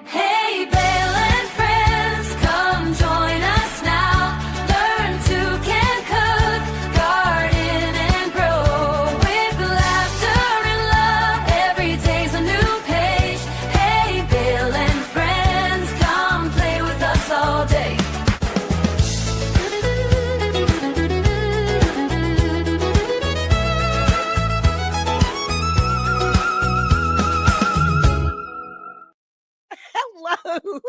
Hey, Bale and friends, come join us now. Learn to can cook, garden, and grow. With laughter and love, every day's a new page. Hey, Bale and friends, come play with us all day. Hello.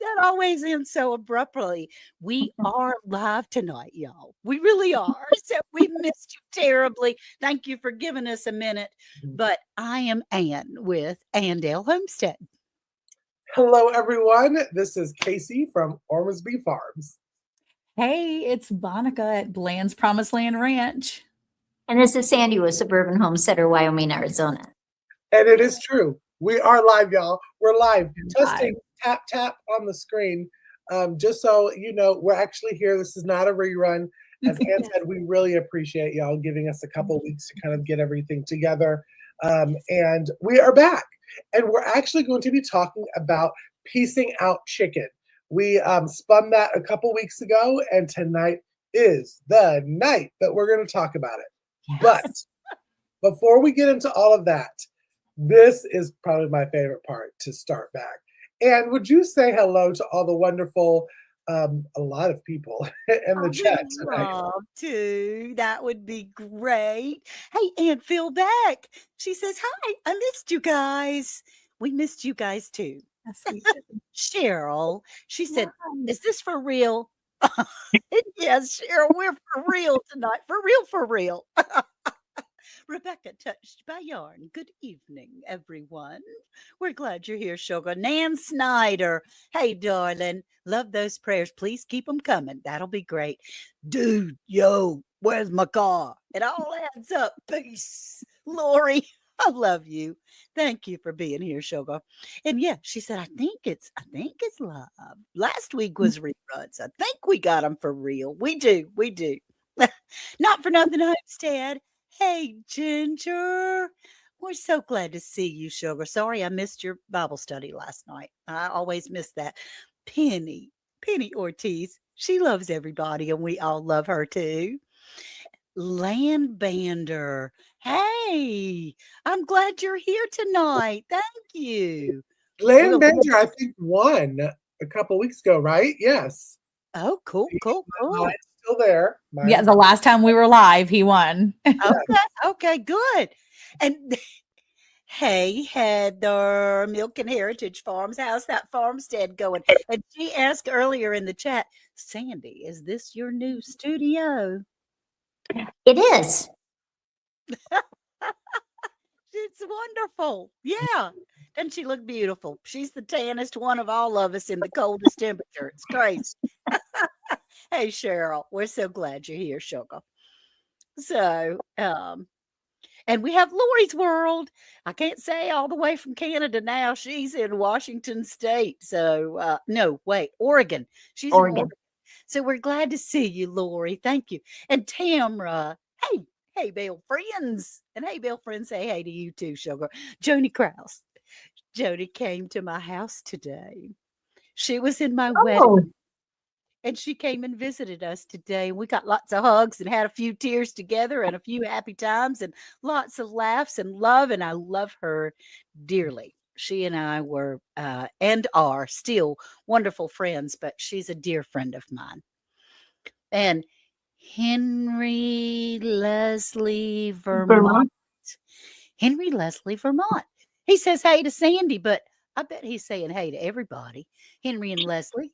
That always ends so abruptly. We are live tonight, y'all. We really are. So we missed you terribly. Thank you for giving us a minute. But I am Ann with Andale Homestead. Hello, everyone. This is Casey from Ormsby Farms. Hey, it's Bonica at Bland's Promised Land Ranch. And this is Sandy with Suburban Homesteader, Wyoming, Arizona. And it is true. We are live, y'all. We're live. Live. Testing, tap, tap on the screen. Just so you know, we're actually here. This is not a rerun. As Ann said, we really appreciate y'all giving us a couple weeks to kind of get everything together. And we are back. And we're actually going to be talking about piecing out chicken. We spun that a couple weeks ago, and tonight is the night that we're going to talk about it. Yes. But before we get into all of that, this is probably my favorite part to start back. And would you say hello to all the wonderful, a lot of people in the chat tonight? Love to. That would be great. Hey, Aunt Phil back. She says, hi, I missed you guys. We missed you guys too. Yes, we did. Cheryl, she said, is this for real? Yes, Cheryl, we're for real tonight. For real, for real. Rebecca touched by yarn. Good evening, everyone. We're glad you're here, Sugar. Nan Snyder. Hey, darling. Love those prayers. Please keep them coming. That'll be great. Dude, yo, where's my car? It all adds up. Peace. Lori, I love you. Thank you for being here, Sugar. And yeah, she said, I think it's live. Last week was reruns. I think we got them for real. We do. Not for nothing, Homestead. Hey, Ginger. We're so glad to see you, Sugar. Sorry I missed your Bible study last night. I always miss that. Penny Ortiz. She loves everybody, and we all love her too. Landbander. Hey, I'm glad you're here tonight. Thank you. Landbanger, I think, won a couple weeks ago, right? Yes. Oh, cool. Mine's still there. Yeah, the last time we were live, he won. Okay, good. And hey, Heather, Milk and Heritage Farms, how's that farmstead going? And she asked earlier in the chat, Sandy, is this your new studio? It is. It's wonderful. Yeah. Doesn't she look beautiful? She's the tannest one of all of us in the coldest temperature. It's crazy. Hey, Cheryl, we're so glad you're here, Sugar. So, and we have Lori's World. I can't say all the way from Canada now. She's in Washington State. So, no, wait, Oregon. She's in Oregon. So we're glad to see you, Lori. Thank you. And Tamra, hey, Bale friends. And hey, Bale friends, say hey to you too, Sugar. Joni Krause. Joni came to my house today. She was in my wedding. And she came and visited us today. We got lots of hugs and had a few tears together and a few happy times and lots of laughs and love. And I love her dearly. She and I were and are still wonderful friends, but she's a dear friend of mine. And Henry Leslie Vermont. Henry Leslie Vermont. He says hey to Sandy, but I bet he's saying hey to everybody. Henry and Leslie.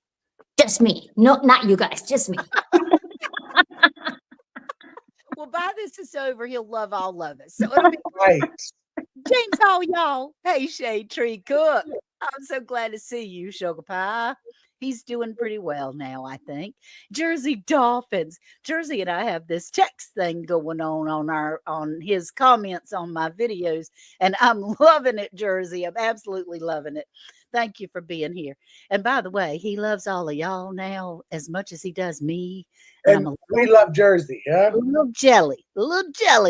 Just me. No, not you guys. Just me. Well, by this is over, he'll love all of us. So it'll be Right. James Hall, y'all. Hey, Shade Tree Cook. I'm so glad to see you, Sugar Pie. He's doing pretty well now, I think. Jersey Dolphins. Jersey and I have this text thing going on his comments on my videos, and I'm loving it, Jersey. I'm absolutely loving it. Thank you for being here. And by the way, he loves all of y'all now as much as he does me. And I'm And a we love Jersey, yeah? a little jelly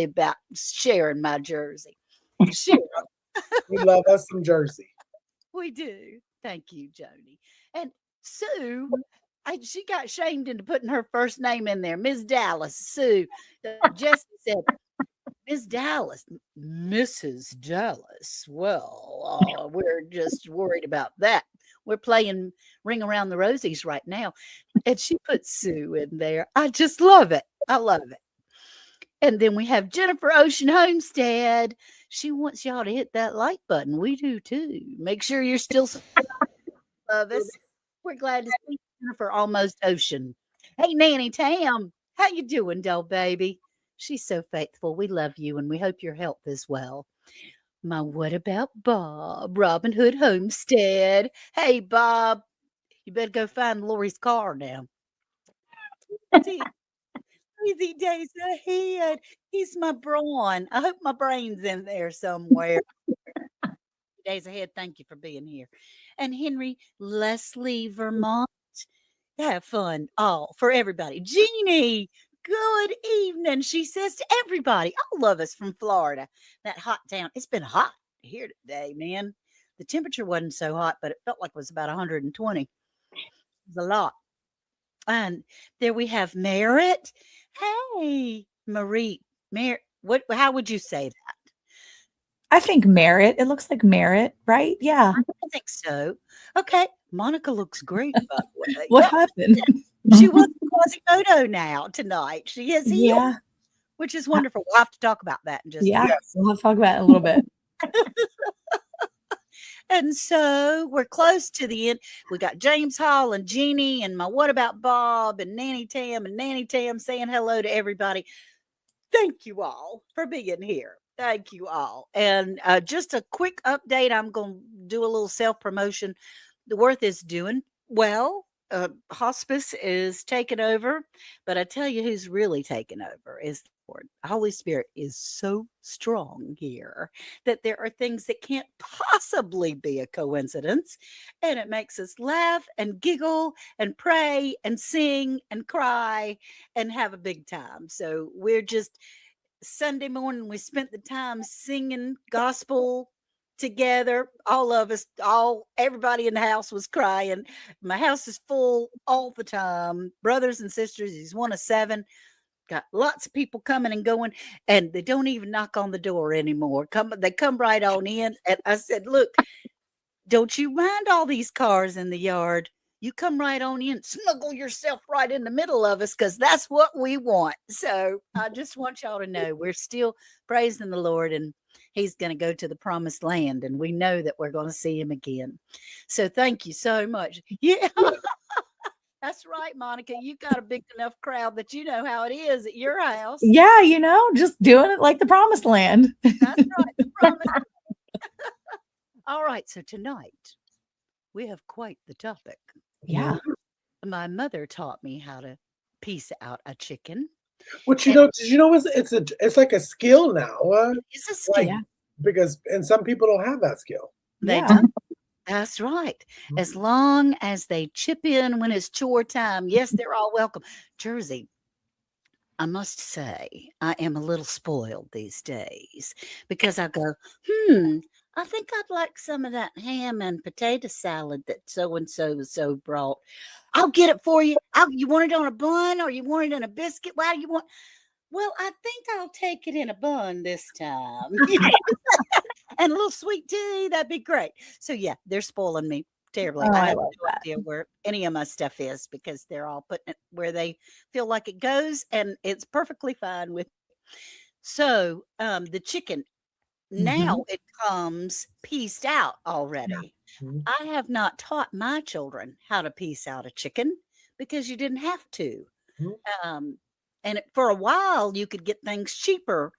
about sharing my Jersey. Sure. We love us some Jersey. We do. Thank you, Joni. And Sue, she got shamed into putting her first name in there, Miss Dallas. Sue. Jesse said, Miss Dallas, Mrs. Dallas. Well, we're just worried about that. We're playing Ring Around the Rosies right now. And she put Sue in there. I just love it. I love it. And then we have Jennifer Ocean Homestead. She wants y'all to hit that like button. We do too. Make sure you're still of us. We're glad to see Jennifer Almost Ocean. Hey, Nanny Tam, how you doing, doll baby? She's so faithful. We love you, and we hope your health is well. My what about Bob? Robin Hood Homestead. Hey, Bob, you better go find Lori's car now. See, easy days ahead. He's my brawn. I hope my brain's in there somewhere. Days ahead. Thank you for being here. And Henry Leslie Vermont. Have fun. All for everybody. Jeannie, good evening. She says to everybody, all of us from Florida, that hot town. It's been hot here today, man. The temperature wasn't so hot, but it felt like it was about 120. It was a lot. And there we have Merritt. Hey, Marie. How would you say that? I think merit. It looks like merit, right? Yeah. I think so. Okay. Monica looks great, by the way. What happened? She was Quasimodo now tonight. She is healed, Yeah. which is wonderful. We'll have to talk about that in just a Yeah. minute. We'll have to talk about it in a little bit. And so we're close to the end. We got James Hall and Jeannie and my What About Bob and Nanny Tam saying hello to everybody. Thank you all for being here. Thank you all. And just a quick update. I'm going to do a little self-promotion. The Worth is doing well. Hospice is taking over. But I tell you who's really taking over is the Lord. Holy Spirit is so strong here that there are things that can't possibly be a coincidence. And it makes us laugh and giggle and pray and sing and cry and have a big time. So we're just Sunday morning, we spent the time singing gospel together. All of us, everybody in the house was crying. My house is full all the time. Brothers and sisters, he's one of 7. Got lots of people coming and going, and they don't even knock on the door anymore. They come right on in. And I said, look, don't you mind all these cars in the yard? You come right on in, snuggle yourself right in the middle of us, because that's what we want. So I just want y'all to know we're still praising the Lord, and he's going to go to the promised land, and we know that we're going to see him again. So thank you so much. Yeah. That's right, Monica. You got a big enough crowd that you know how it is at your house. Yeah, just doing it like the promised land. That's right. The promised land. All right. So tonight we have quite the topic. Yeah. My mother taught me how to piece out a chicken. Which did you know it's like a skill now? It's a skill. Yeah. Because some people don't have that skill. They Yeah. do. That's right. As long as they chip in when it's chore time. Yes, they're all welcome. Jersey, I must say, I am a little spoiled these days because I go, I think I'd like some of that ham and potato salad that so and so brought. I'll get it for you. You want it on a bun or you want it in a biscuit? Why do you want? Well, I think I'll take it in a bun this time. And a little sweet tea, that'd be great. So yeah, they're spoiling me terribly. Oh, I I have love no idea where any of my stuff is because they're all putting it where they feel like it goes, and it's perfectly fine with. So the chicken now it comes pieced out already. Mhm. I have not taught my children how to piece out a chicken because you didn't have to. Mhm. And for a while, you could get things cheaper,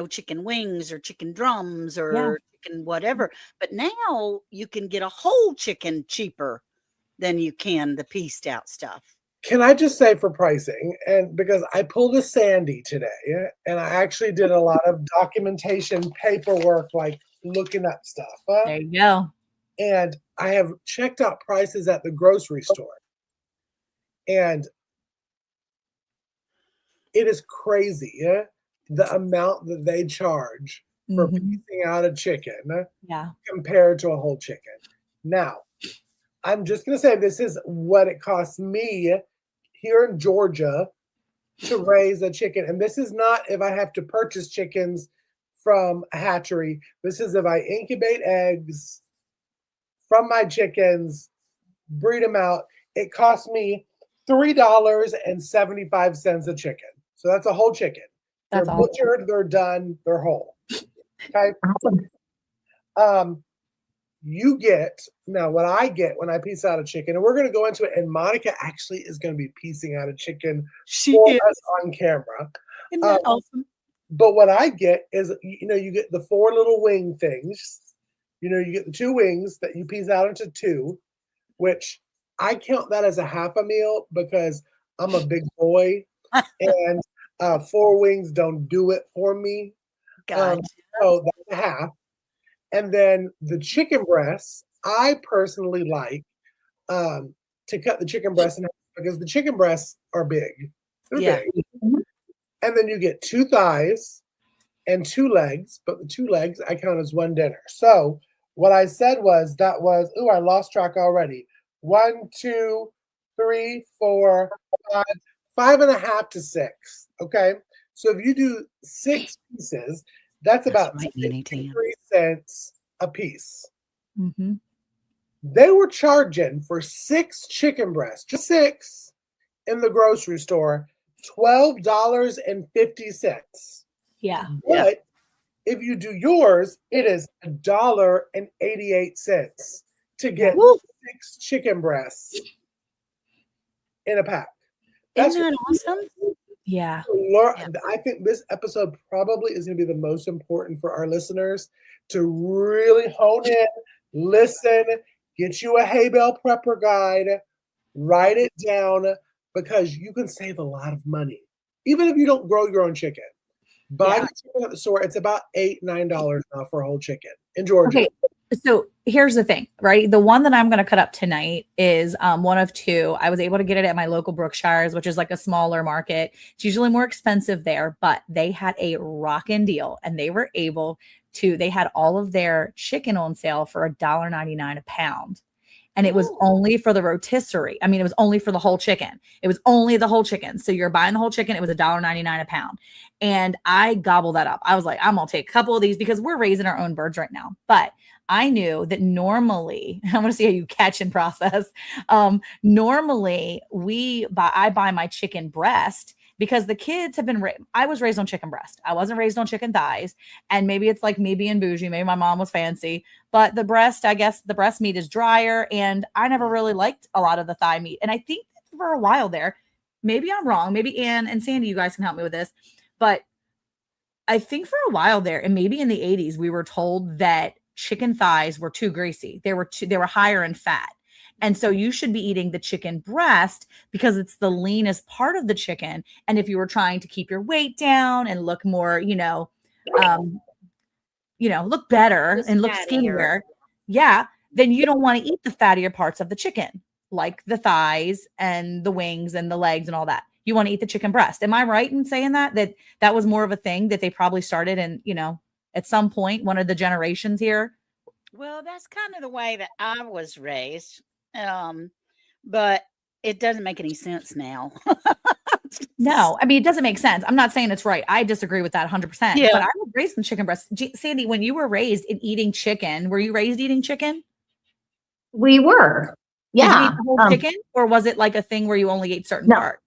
chicken wings or chicken drums or chicken whatever. But now you can get a whole chicken cheaper than you can the pieced out stuff. Can I just say for pricing, and because I pulled a Sandy today, and I actually did a lot of documentation, paperwork, like looking up stuff. There you go. And I have checked out prices at the grocery store. And it is crazy, the amount that they charge for piecing out a chicken compared to a whole chicken. Now, I'm just going to say this is what it costs me here in Georgia to raise a chicken. And this is not if I have to purchase chickens from a hatchery. This is if I incubate eggs from my chickens, breed them out. It costs me $3.75 a chicken. So that's a whole chicken. They're butchered, they're done, they're whole. Okay. You get now what I get when I piece out a chicken, and we're going to go into it. And Monica actually is going to be piecing out a chicken for us on camera. Isn't that awesome? But what I get is, you get the 4 little wing things. You get the 2 wings that you piece out into 2, which I count that as a half a meal because I'm a big boy, and 4 wings don't do it for me. Gotcha. So that's a half. And then the chicken breasts, I personally like to cut the chicken breasts in half because the chicken breasts are big. They're big. And then you get 2 thighs and 2 legs, but the 2 legs I count as 1 dinner. So what I said was I lost track already. 1, 2, 3, 4, 5, 5.5 to 6. Okay. So if you do 6 pieces, that's about 63 cents a piece. They were charging for 6 chicken breasts, just 6, in the grocery store, $12.50. Yeah. But if you do yours, it is $1.88 to get 6 chicken breasts in a pack. Isn't that awesome? Yeah. I think this episode probably is going to be the most important for our listeners to really hone in, listen, get you a hay bale prepper guide, write it down, because you can save a lot of money. Even if you don't grow your own chicken. Buy your chicken at the store. It's about $8, $9 now for a whole chicken in Georgia. Okay. So here's the thing, right? The one that I'm going to cut up tonight is one of 2. I was able to get it at my local Brookshires, which is like a smaller market. It's usually more expensive there, but they had a rockin' deal, and they were able to, they had all of their chicken on sale for $1.99 a pound. And it was only for the rotisserie. I mean, it was only for the whole chicken. It was only the whole chicken. So you're buying the whole chicken. It was $1.99 a pound. And I gobbled that up. I was like, I'm going to take a couple of these because we're raising our own birds right now. But I knew that normally, I want to see how you catch and process. Normally I buy my chicken breast because the kids have been, I was raised on chicken breast. I wasn't raised on chicken thighs. And maybe it's like me being bougie. Maybe my mom was fancy, but the breast, I guess the breast meat is drier. And I never really liked a lot of the thigh meat. And I think for a while there, maybe I'm wrong. Maybe Ann and Sandy, you guys can help me with this. But I think for a while there, and maybe in the 80s, we were told that chicken thighs were too greasy. They were higher in fat. And so you should be eating the chicken breast because it's the leanest part of the chicken. And if you were trying to keep your weight down and look more, look better and look skinnier, then you don't want to eat the fattier parts of the chicken, like the thighs and the wings and the legs and all that. You want to eat the chicken breast. Am I right in saying that was more of a thing that they probably started in, at some point, one of the generations here? Well, that's kind of the way that I was raised. But it doesn't make any sense now. No, I mean, it doesn't make sense. I'm not saying it's right. I disagree with that 100%. Yeah. But I was raised in chicken breast. Sandy, when you were raised in eating chicken, were you raised eating chicken? We were. Did you Yeah. eat the whole chicken? Or was it like a thing where you only ate certain parts?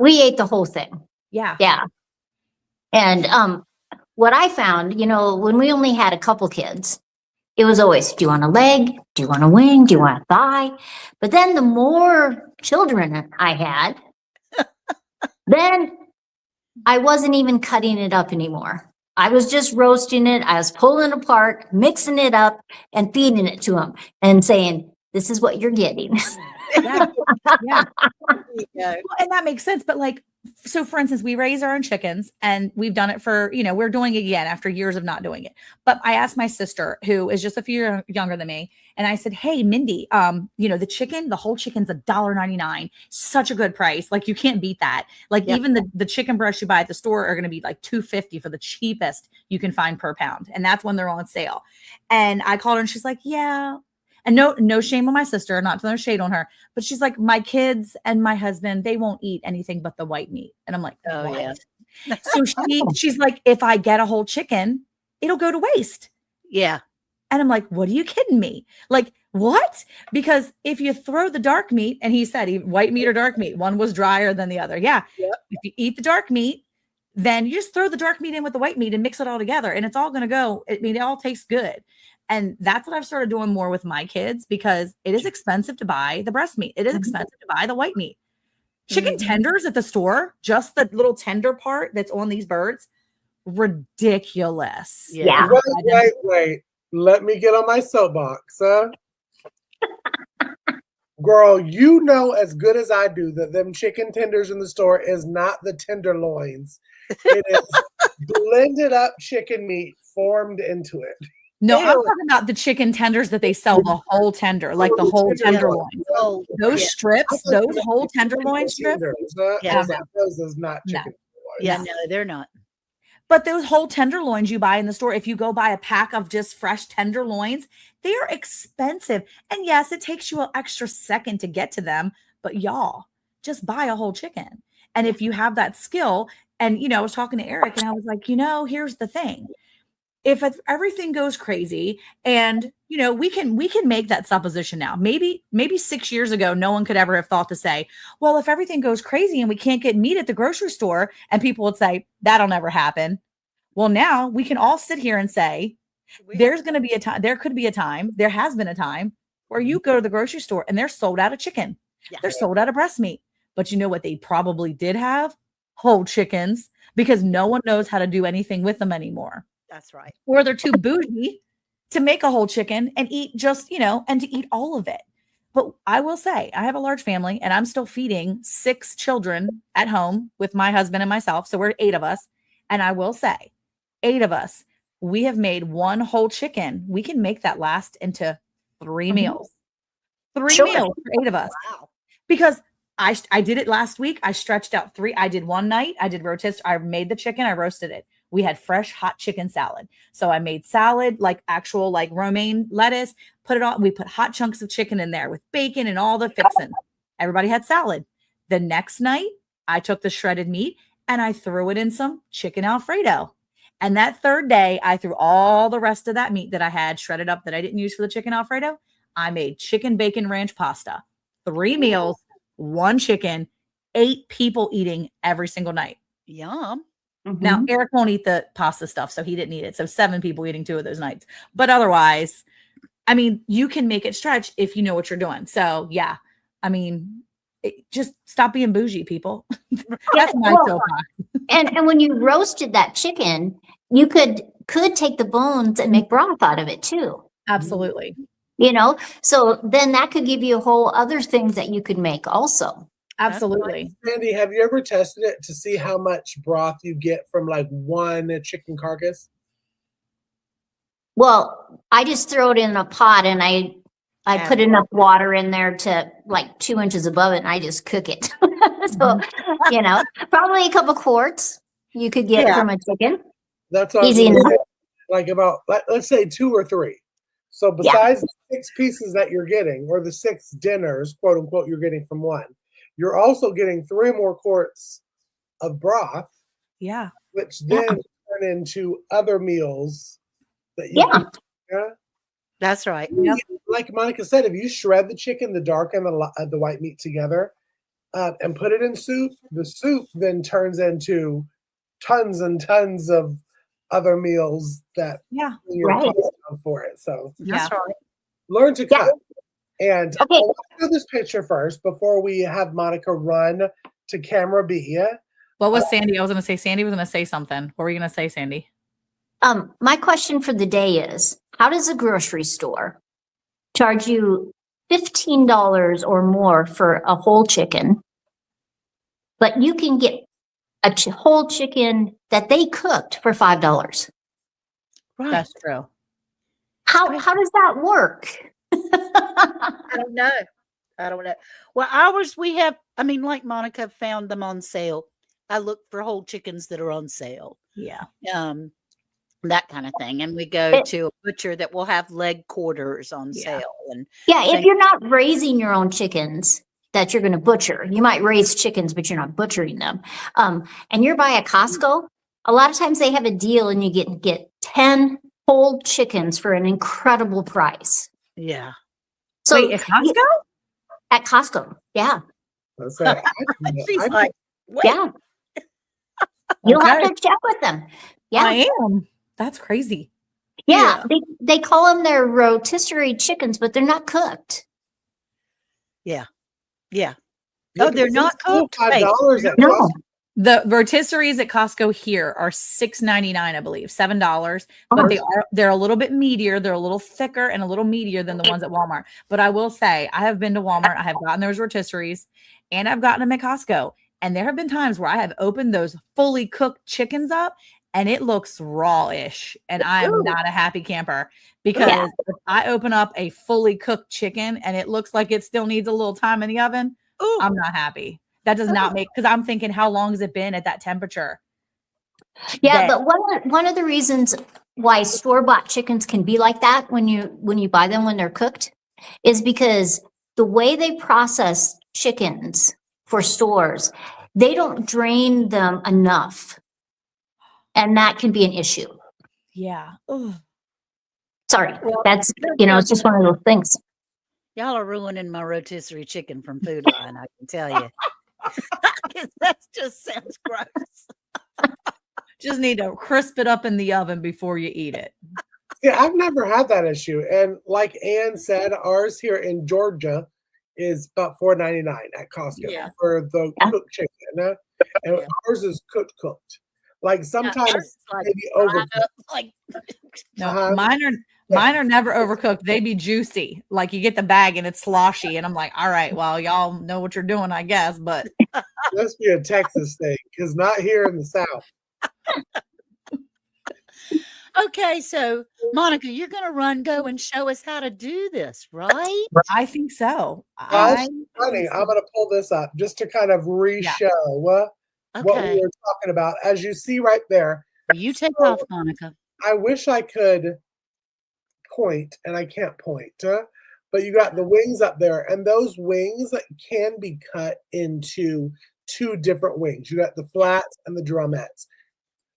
We ate the whole thing. Yeah. Yeah. And what I found, when we only had a couple kids, it was always, do you want a leg? Do you want a wing? Do you want a thigh? But then the more children I had, then I wasn't even cutting it up anymore. I was just roasting it. I was pulling it apart, mixing it up, and feeding it to them and saying, "This is what you're getting." Yeah. Yeah. Yeah. Well, and that makes sense. But like, so for instance, we raise our own chickens and we've done it for, we're doing it again after years of not doing it. But I asked my sister, who is just a few years younger than me, and I said, "Hey, Mindy, the whole chicken's $1.99. Such a good price. Like you can't beat that. Like Yep. even the chicken breasts you buy at the store are going to be like $2.50 for the cheapest you can find per pound. And that's when they're on sale." And I called her and she's like, "Yeah." And no shame on my sister, not to throw shade on her, but she's like, "My kids and my husband, they won't eat anything but the white meat." And I'm like, Oh, "What?" yeah. So she's like, "If I get a whole chicken, it'll go to waste." Yeah. And I'm like, "What are you kidding me? Like, what?" Because if you throw the dark meat, and he said white meat or dark meat, one was drier than the other. Yeah. Yep. If you eat the dark meat, then you just throw the dark meat in with the white meat and mix it all together. And it's all going to go. I mean, it all tastes good. And that's what I've started doing more with my kids, because it is expensive to buy the breast meat. It is expensive to buy the white meat. Chicken tenders at the store, just the little tender part that's on these birds, ridiculous. Yeah. Wait. Let me get on my soapbox, huh? Girl, you know as good as I do that them chicken tenders in the store is not the tenderloins. It is blended up chicken meat formed into it. No, Ew. I'm talking about the chicken tenders that they sell, the whole tender, like the whole tenderloin. Oh, Those yeah. strips, those whole tenderloin strips. Yeah. Those is not No. chicken. Yeah, no, they're not. But those whole tenderloins you buy in the store, if you go buy a pack of just fresh tenderloins, they are expensive. And yes, it takes you an extra second to get to them, but y'all, just buy a whole chicken. And if you have that skill, and I was talking to Eric and I was like, here's the thing. If everything goes crazy, and we can make that supposition now. Maybe 6 years ago, no one could ever have thought to say, well, if everything goes crazy and we can't get meat at the grocery store, and people would say that'll never happen. Well, now we can all sit here and say there's going to be a time. There could be a time. There has been a time where you go to the grocery store and they're sold out of chicken. Yeah. They're sold out of breast meat. But you know what they probably did have? Whole chickens, because no one knows how to do anything with them anymore. That's right. Or they're too bougie to make a whole chicken and eat just, and to eat all of it. But I will say, I have a large family and I'm still feeding 6 children at home with my husband and myself. So we're 8 of us. And I will say, 8 of us, we have made one whole chicken. We can make that last into 3 meals. 3 Sure. meals for 8 of us. Wow. Because I did it last week. I stretched out 3. I did one night. I did rotisserie. I made the chicken. I roasted it. We had fresh hot chicken salad. So I made salad, like actual like romaine lettuce, put it on. We put hot chunks of chicken in there with bacon and all the fixing. Everybody had salad. The next night, I took the shredded meat and I threw it in some chicken Alfredo. And that third day, I threw all the rest of that meat that I had shredded up that I didn't use for the chicken Alfredo. I made chicken bacon ranch pasta. 3 meals, 1 chicken, 8 people eating every single night. Yum. Now, Eric won't eat the pasta stuff, so he didn't eat it. So 7 people eating 2 of those nights. But otherwise, I mean, you can make it stretch if you know what you're doing. So yeah, I mean, just stop being bougie, people. That's my soapbox. And when you roasted that chicken, you could take the bones and make broth out of it too. Absolutely. So then that could give you a whole other things that you could make also. Absolutely. Sandy, have you ever tested it to see how much broth you get from like one chicken carcass? Well, I just throw it in a pot and I put enough water in there to like 2 inches above it and I just cook it. So, probably a couple quarts you could get from a chicken. That's all. Easy enough. Like about, let's say 2 or 3. So besides the 6 pieces that you're getting, or the 6 dinners, quote unquote, you're getting from one, you're also getting 3 more quarts of broth. Yeah. Which then turn into other meals that you can, That's right. Like Monica said, if you shred the chicken, the dark and the white meat together, and put it in soup, the soup then turns into tons and tons of other meals that you're for it. So That's right. learn to cut. And I want to do this picture first before we have Monica run to camera B. What was Sandy? I was going to say, Sandy was going to say something. What were you going to say, Sandy? My question for the day is, how does a grocery store charge you $15 or more for a whole chicken, but you can get a whole chicken that they cooked for $5? Right. That's true. How does that work? I don't know. I don't know. Well, ours we have. I mean, like Monica found them on sale. I look for whole chickens that are on sale. Yeah. That kind of thing. And we go to a butcher that will have leg quarters on Yeah. sale. And Yeah, if you're not raising your own chickens that you're going to butcher, you might raise chickens, but you're not butchering them. And you're by a Costco, a lot of times they have a deal and you get 10 whole chickens for an incredible price. yeah. So Wait, at Costco? at Costco, yeah, That's it. She's I- like, wait. yeah. You'll have Okay. to check with them. Yeah, I am. That's crazy. yeah. They call them their rotisserie chickens, but they're not cooked. Yeah. Yeah. Yeah, Oh, they're because not it's still cooked? Wait. $5 at No. Costco. The rotisseries at Costco here are $6.99, I believe, $7. But they're a little bit meatier, they're a little thicker and a little meatier than the ones at Walmart. But I will say, I have been to Walmart, I have gotten those rotisseries, and I've gotten them at Costco. And there have been times where I have opened those fully cooked chickens up, and it looks raw-ish, and I am not a happy camper because if I open up a fully cooked chicken and it looks like it still needs a little time in the oven, Ooh. I'm not happy. That does not make, because I'm thinking, how long has it been at that temperature? Yeah, that- but one of the reasons why store-bought chickens can be like that when you buy them when they're cooked is because the way they process chickens for stores, they don't drain them enough. And that can be an issue. Yeah. Ugh. Sorry, Well, that's, it's just one of those things. Y'all are ruining my rotisserie chicken from Food Line, I can tell you. 'Cause that just sounds gross. Just need to crisp it up in the oven before you eat it. Yeah, I've never had that issue. And like Ann said, ours here in Georgia is about $4.99 at Costco Yeah. for the Yeah. cooked chicken. And Yeah. ours is cooked. Like sometimes It's like maybe dried overcooked. up, like No, Uh-huh. mine are never overcooked. They be juicy. Like you get the bag and it's sloshy, and I'm like, all right, well, y'all know what you're doing, I guess. But Must be a Texas thing, because not here in the South. okay, so Monica, you're gonna go and show us how to do this, right? I think so. Well, I Funny, I'm going to pull this up just to kind of re-show what we Okay. were talking about. As you see right there, You take So- off, Monica. I wish I could point, and I can't point, but you got the wings up there, and those wings can be cut into two different wings. You got the flats and the drumettes.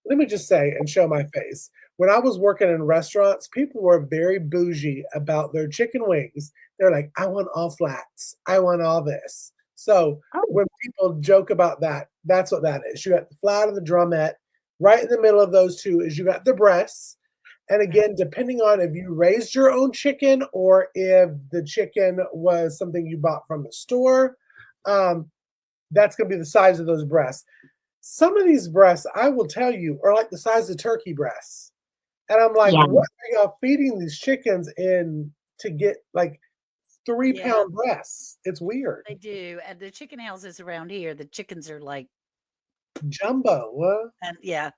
Let me just say and show my face. When I was working in restaurants, people were very bougie about their chicken wings. They're like, I want all flats. I want all this. So when people joke about that, that's what that is. You got the flat and the drumette. Right in the middle of those two is you got the breasts. And again, depending on if you raised your own chicken or if the chicken was something you bought from the store, that's going to be the size of those breasts. Some of these breasts, I will tell you, are like the size of turkey breasts. And I'm like, Yeah. what are y'all feeding these chickens in to get like 3-pound breasts? It's weird. They do. At the chicken houses around here, the chickens are like, Jumbo. and yeah.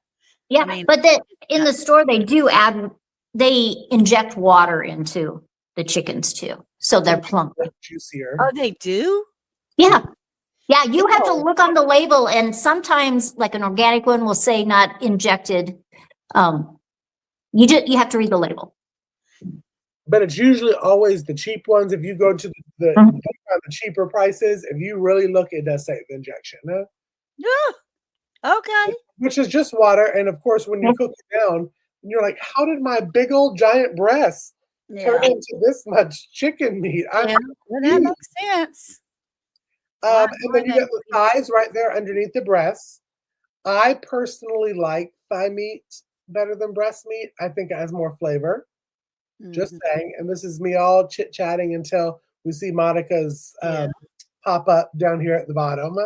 Yeah, I mean, but in the store, they inject water into the chickens too. So they're plump. Juicier. Oh, they do? Yeah. Yeah, you have to look on the label, and sometimes like an organic one will say not injected. You have to read the label. But it's usually always the cheap ones. If you go to the cheaper prices, if you really look, it does say the injection. Yeah. Okay. Which is just water. And of course, when you cook it down, you're like, how did my big old giant breasts turn Yeah. into this much chicken meat? Yeah. Well, that makes sense. And then you got the thighs right there underneath the breasts. I personally like thigh meat better than breast meat. I think it has more flavor. Just Mhm. saying. And this is me all chit-chatting until we see Monica's Yeah. pop up down here at the bottom.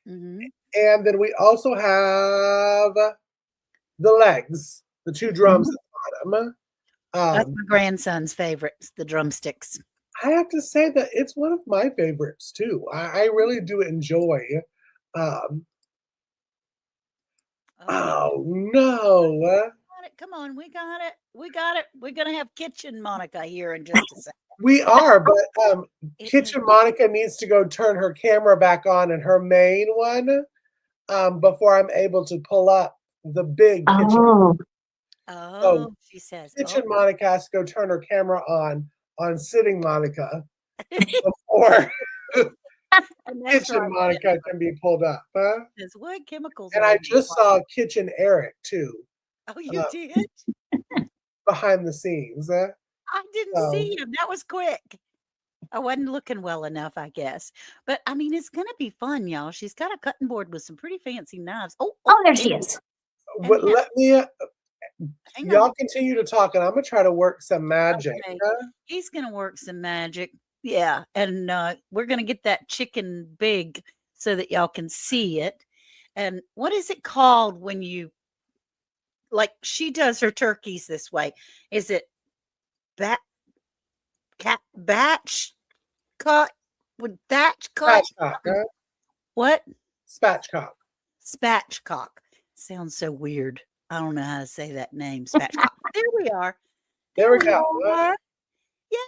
Mhm. And then we also have the legs, the two drums at the bottom. That's my grandson's favorites, the drumsticks. I have to say that it's one of my favorites too. I really do enjoy. Um, oh no! Got it. Come on, we got it. We got it. We're gonna have Kitchen Monica here in just a second. We are, but It Kitchen is- Monica needs to go turn her camera back on in her main one before I'm able to pull up the big kitchen. Oh, Oh, she says. Kitchen Oh. Monica has to go turn her camera on sitting Monica before And that's Kitchen right. Monica can be pulled up. Huh? Says, what chemicals? And are I in just your saw Kitchen Eric too, water? Oh, you uh, did? behind the scenes. I didn't so- see him. That was quick. I wasn't looking well enough, I guess. But I mean, it's gonna be fun, y'all. She's got a cutting board with some pretty fancy knives. Oh, there she is. But yeah. let me, hang y'all on. continue to talk, and I'm gonna try to work some magic. Okay. He's gonna work some magic. Yeah, and we're gonna get that chicken big so that y'all can see it. And what is it called when you like she does her turkeys this way? Is it batch cut with thatch cut? Spatchcock, huh? What? Spatchcock. Spatchcock. Sounds so weird. I don't know how to say that name. Spatchcock. There we are. There we go. are.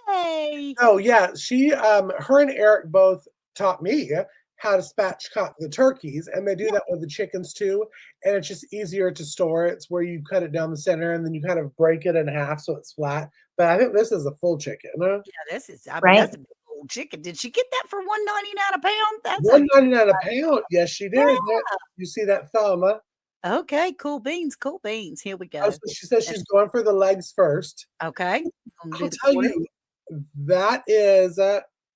Yay. Oh yeah, she, her and Eric both taught me how to spatchcock the turkeys, and they do that with the chickens too. And it's just easier to store. It's where you cut it down the center, and then you kind of break it in half so it's flat. But I think this is a full chicken. Yeah, this is I mean, Right. that's a big old chicken. Did she get that for $1.99 a pound? That's $1.99 a pound. Yes, she did. Yeah. You see that thumb? Huh? okay. Cool beans. Cool beans. Here we go. Oh, so she says she's going for the legs first. Okay. I'm gonna do I'll the tell quarter. you, that is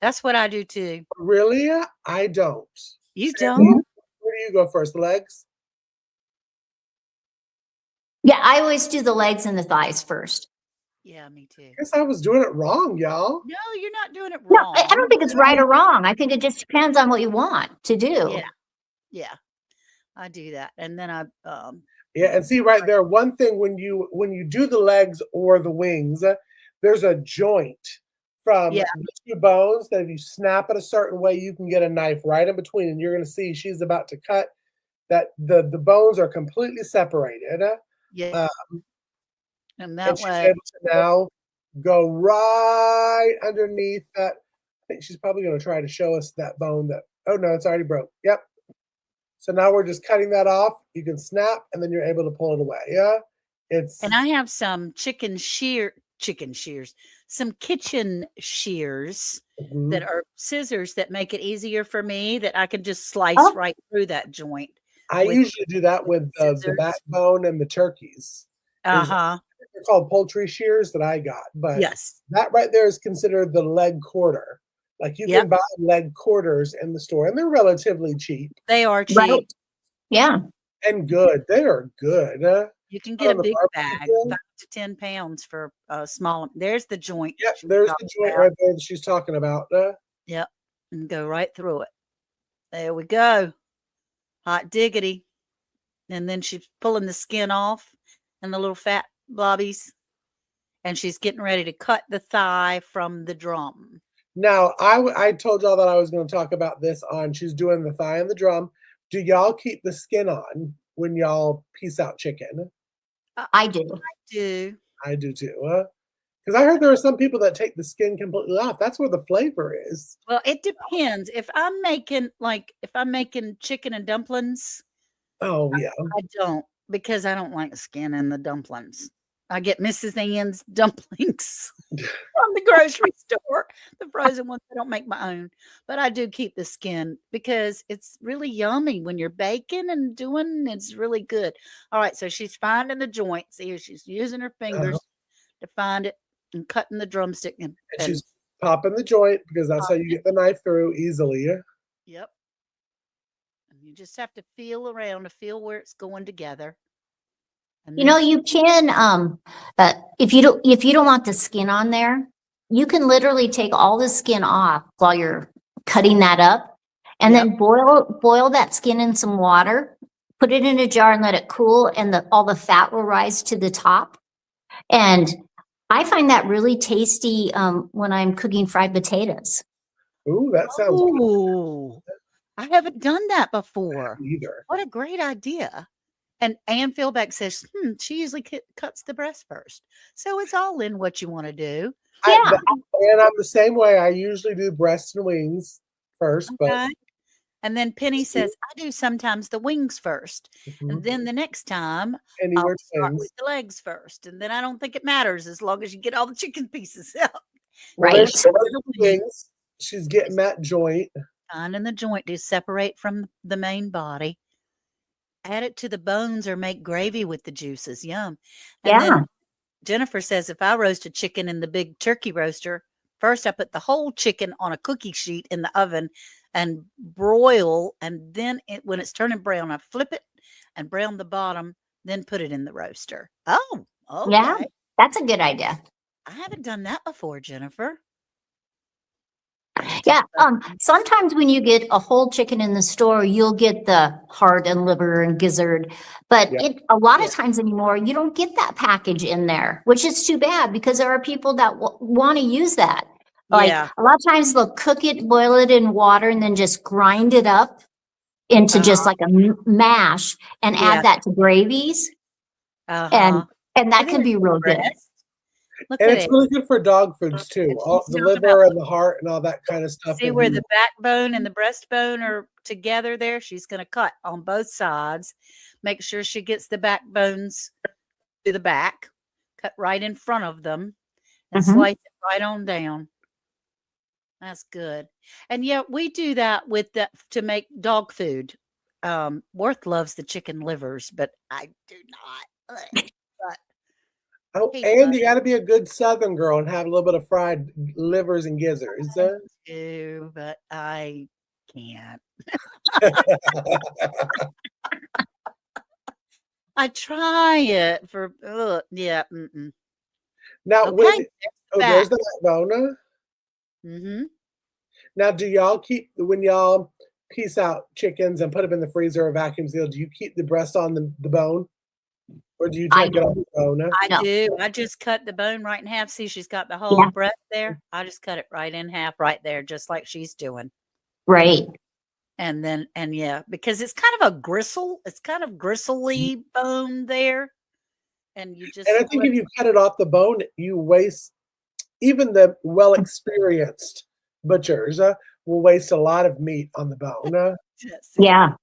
That's what I do too. really. I don't. You Sandy, don't? where do you go first? The legs? Yeah, I always do the legs and the thighs first. Yeah, me too. I guess I was doing it wrong, y'all. No, you're not doing it No, wrong. I don't think it's right or wrong. I think it just depends on what you want to do. Yeah. Yeah. I do that. And then I Yeah, and see right there, one thing when you do the legs or the wings, there's a joint from Yeah. the two bones that if you snap it a certain way, you can get a knife right in between, and you're going to see she's about to cut that the bones are completely separated, yeah. And and that she's way able to now go right underneath that. I think she's probably going to try to show us that bone that. Oh no, it's already broke. Yep. So now we're just cutting that off. You can snap, and then you're able to pull it away. Yeah, it's. and I have some some kitchen shears Mhm. that are scissors that make it easier for me that I can just slice Oh. right through that joint. I with usually do that with the scissors. backbone and the turkeys. There's- Uh-huh. They're called poultry shears that I got, but Yes. that right there is considered the leg quarter. Like you Yep. can buy leg quarters in the store, and they're relatively cheap They are cheap. Right. Yeah. and good. They are good. You can get On a the big barbecue bag, grill? 5 to 10 pounds for a small. There's the joint. Yep, she was there's the talking joint about. right there that she's talking about. Yep. And go right through it. There we go. Hot diggity. And then she's pulling the skin off and the little fat blobbies. And she's getting ready to cut the thigh from the drum. Now, I told y'all that I was going to talk about this on. She's doing the thigh and the drum. Do y'all keep the skin on when y'all piece out chicken? I do. Do I do too. Because I heard there are some people that take the skin completely off. That's where the flavor is. well, it depends. If I'm making chicken and dumplings, Oh yeah. I don't because I don't like skin in the dumplings. I get Mrs. Ann's dumplings from the grocery store, the frozen ones. I don't make my own, but I do keep the skin because it's really yummy when you're baking and doing. It's really good. All right, so she's finding the joint. See, she's using her fingers to find it and cutting the drumstick. And she's popping the joint because that's how you get the knife through easily. Yep. And you just have to feel around to feel where it's going together. And You then know, you can if you don't want the skin on there, you can literally take all the skin off while you're cutting that up and Yep. then boil that skin in some water, put it in a jar and let it cool, and all the fat will rise to the top. And I find that really tasty when I'm cooking fried potatoes. Ooh, that sounds good Oh, I haven't done that before. either. What a great idea. And Ann Philbeck says, she usually cuts the breast first. So it's all in what you want to do. Yeah. And I'm the same way. I usually do breast and wings first, but Okay. And then Penny says, I do sometimes the wings first. And Mhm. then the next time, Penny, I'll we're start twins. with the legs first. And then I don't think it matters as long as you get all the chicken pieces out. Well, there Right. she goes with the wings. She's getting that joint. Find the joint to separate from the main body. Add it to the bones or make gravy with the juices. Yum. And Yeah. then Jennifer says, if I roast a chicken in the big turkey roaster, first I put the whole chicken on a cookie sheet in the oven and broil. And then when it's turning brown, I flip it and brown the bottom, then put it in the roaster. Oh, Yeah. okay. That's a good idea. I haven't done that before, Jennifer. I need to Yeah. try that. Sometimes when you get a whole chicken in the store, you'll get the heart and liver and gizzard. But Yeah. a lot Yeah. of times anymore, you don't get that package in there, which is too bad because there are people that want to use that. Like Yeah. a lot of times they'll cook it, boil it in water, and then just grind it up into just like a mash and Yeah. add that to gravies. Uh-huh. And that And can then be real good. breast. Look And at it's it. really good for dog foods too. And All she's the talking liver about and the heart and all that kind of stuff. see if where you- the backbone and the breastbone are together there? She's going to cut on both sides. Make sure she gets the backbones to the back. Cut right in front of them and Mhm. slice it right on down. That's good. And yeah, we do that with to make dog food. Worth loves the chicken livers, but I do not. Ugh. But Oh, he and does you got to be a good Southern girl and have a little bit of fried livers and gizzards. too, but I can't. I try it for yeah. Now, Okay, when there's back. the backbone. Mm-hmm. Now, do y'all keep when y'all piece out chickens and put them in the freezer or vacuum seal? Do you keep the breast on the bone, or do you I take it off do. the bone? I No. do. I just cut the bone right in half. See, she's got the whole Yeah. breast there. I just cut it right in half right there, just like she's doing. Right. And then, yeah, because it's kind of a gristle. It's kind of gristly bone there. And you just And I think if you cut it off the bone, you waste. Even the well-experienced butchers will waste a lot of meat on the bone. just Yeah.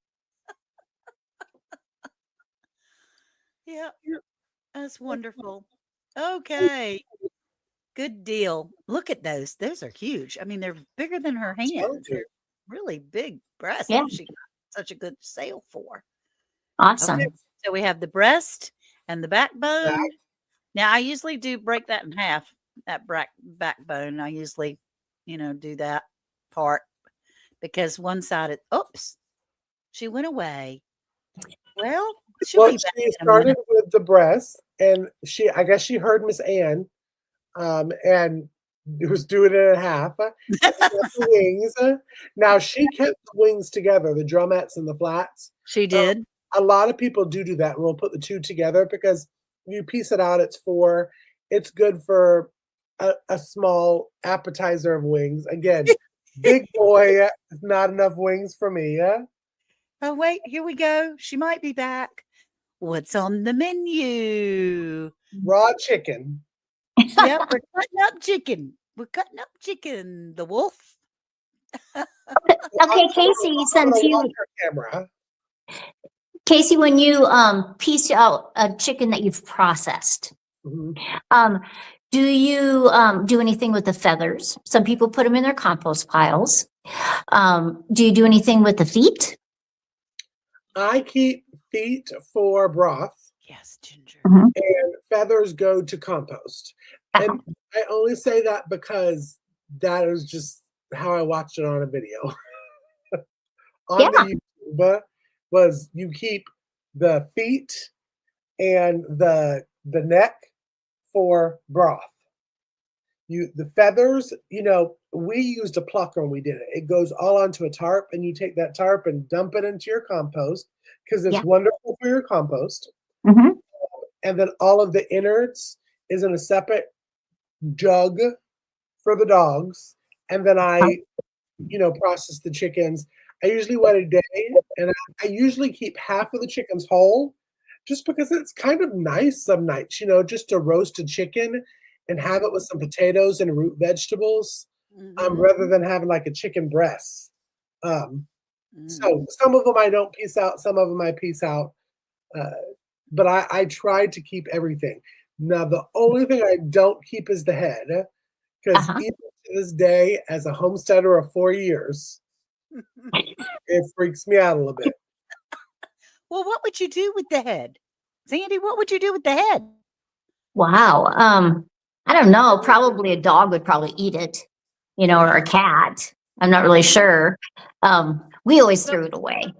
yeah, that's wonderful. Okay. Good deal. Look at those. Those are huge. I mean, they're bigger than her Told hands. you. They're really big breasts. Yeah. She got such a good sale for. Awesome. Okay. So we have the breast and the backbone. Now I usually do break that in half, that backbone. I usually, do that part because one side oops, she went away. Well, she'll Well, be back she in a started minute. with the breast, and I guess she heard Miss Ann, and was doing it in half. And then the wings. Now she kept the wings together, the drumettes and the flats. She did. A lot of people do that, and we'll put the two together because you piece it out. It's good for a small appetizer of wings. Again, big boy, not enough wings for me. Yeah. Oh, wait, here we go. She might be back. What's on the menu? Raw chicken. Yep, we're cutting up chicken. We're cutting up chicken. The wolf. Okay, Casey, since you Camera. Casey, when you piece out a chicken that you've processed, Mhm. do you do anything with the feathers? Some people put them in their compost piles. Do you do anything with the feet? I keep feet for broth, Yes, Ginger. Mhm. and feathers go to compost. And I only say that because that is just how I watched it on a video. On Yeah. the YouTube was you keep the feet and the neck for broth. The feathers, we used a plucker when we did it. It goes all onto a tarp, and you take that tarp and dump it into your compost because it's Yeah. wonderful for your compost. Hmm. And then all of the innards is in a separate jug for the dogs. And then I, process the chickens. I usually wait a day, and I usually keep half of the chickens whole, just because it's kind of nice some nights, just to roast a chicken and have it with some potatoes and root vegetables, rather than having like a chicken breast. So some of them I don't piece out, some of them I piece out, but I try to keep everything. Now, the only thing I don't keep is the head, because Uh-huh. even to this day, as a homesteader of 4 years, it freaks me out a little bit. Well, what would you do with the head? Sandy, what would you do with the head? Wow. I don't know. Probably a dog would probably eat it, or a cat. I'm not really sure. We always threw it away.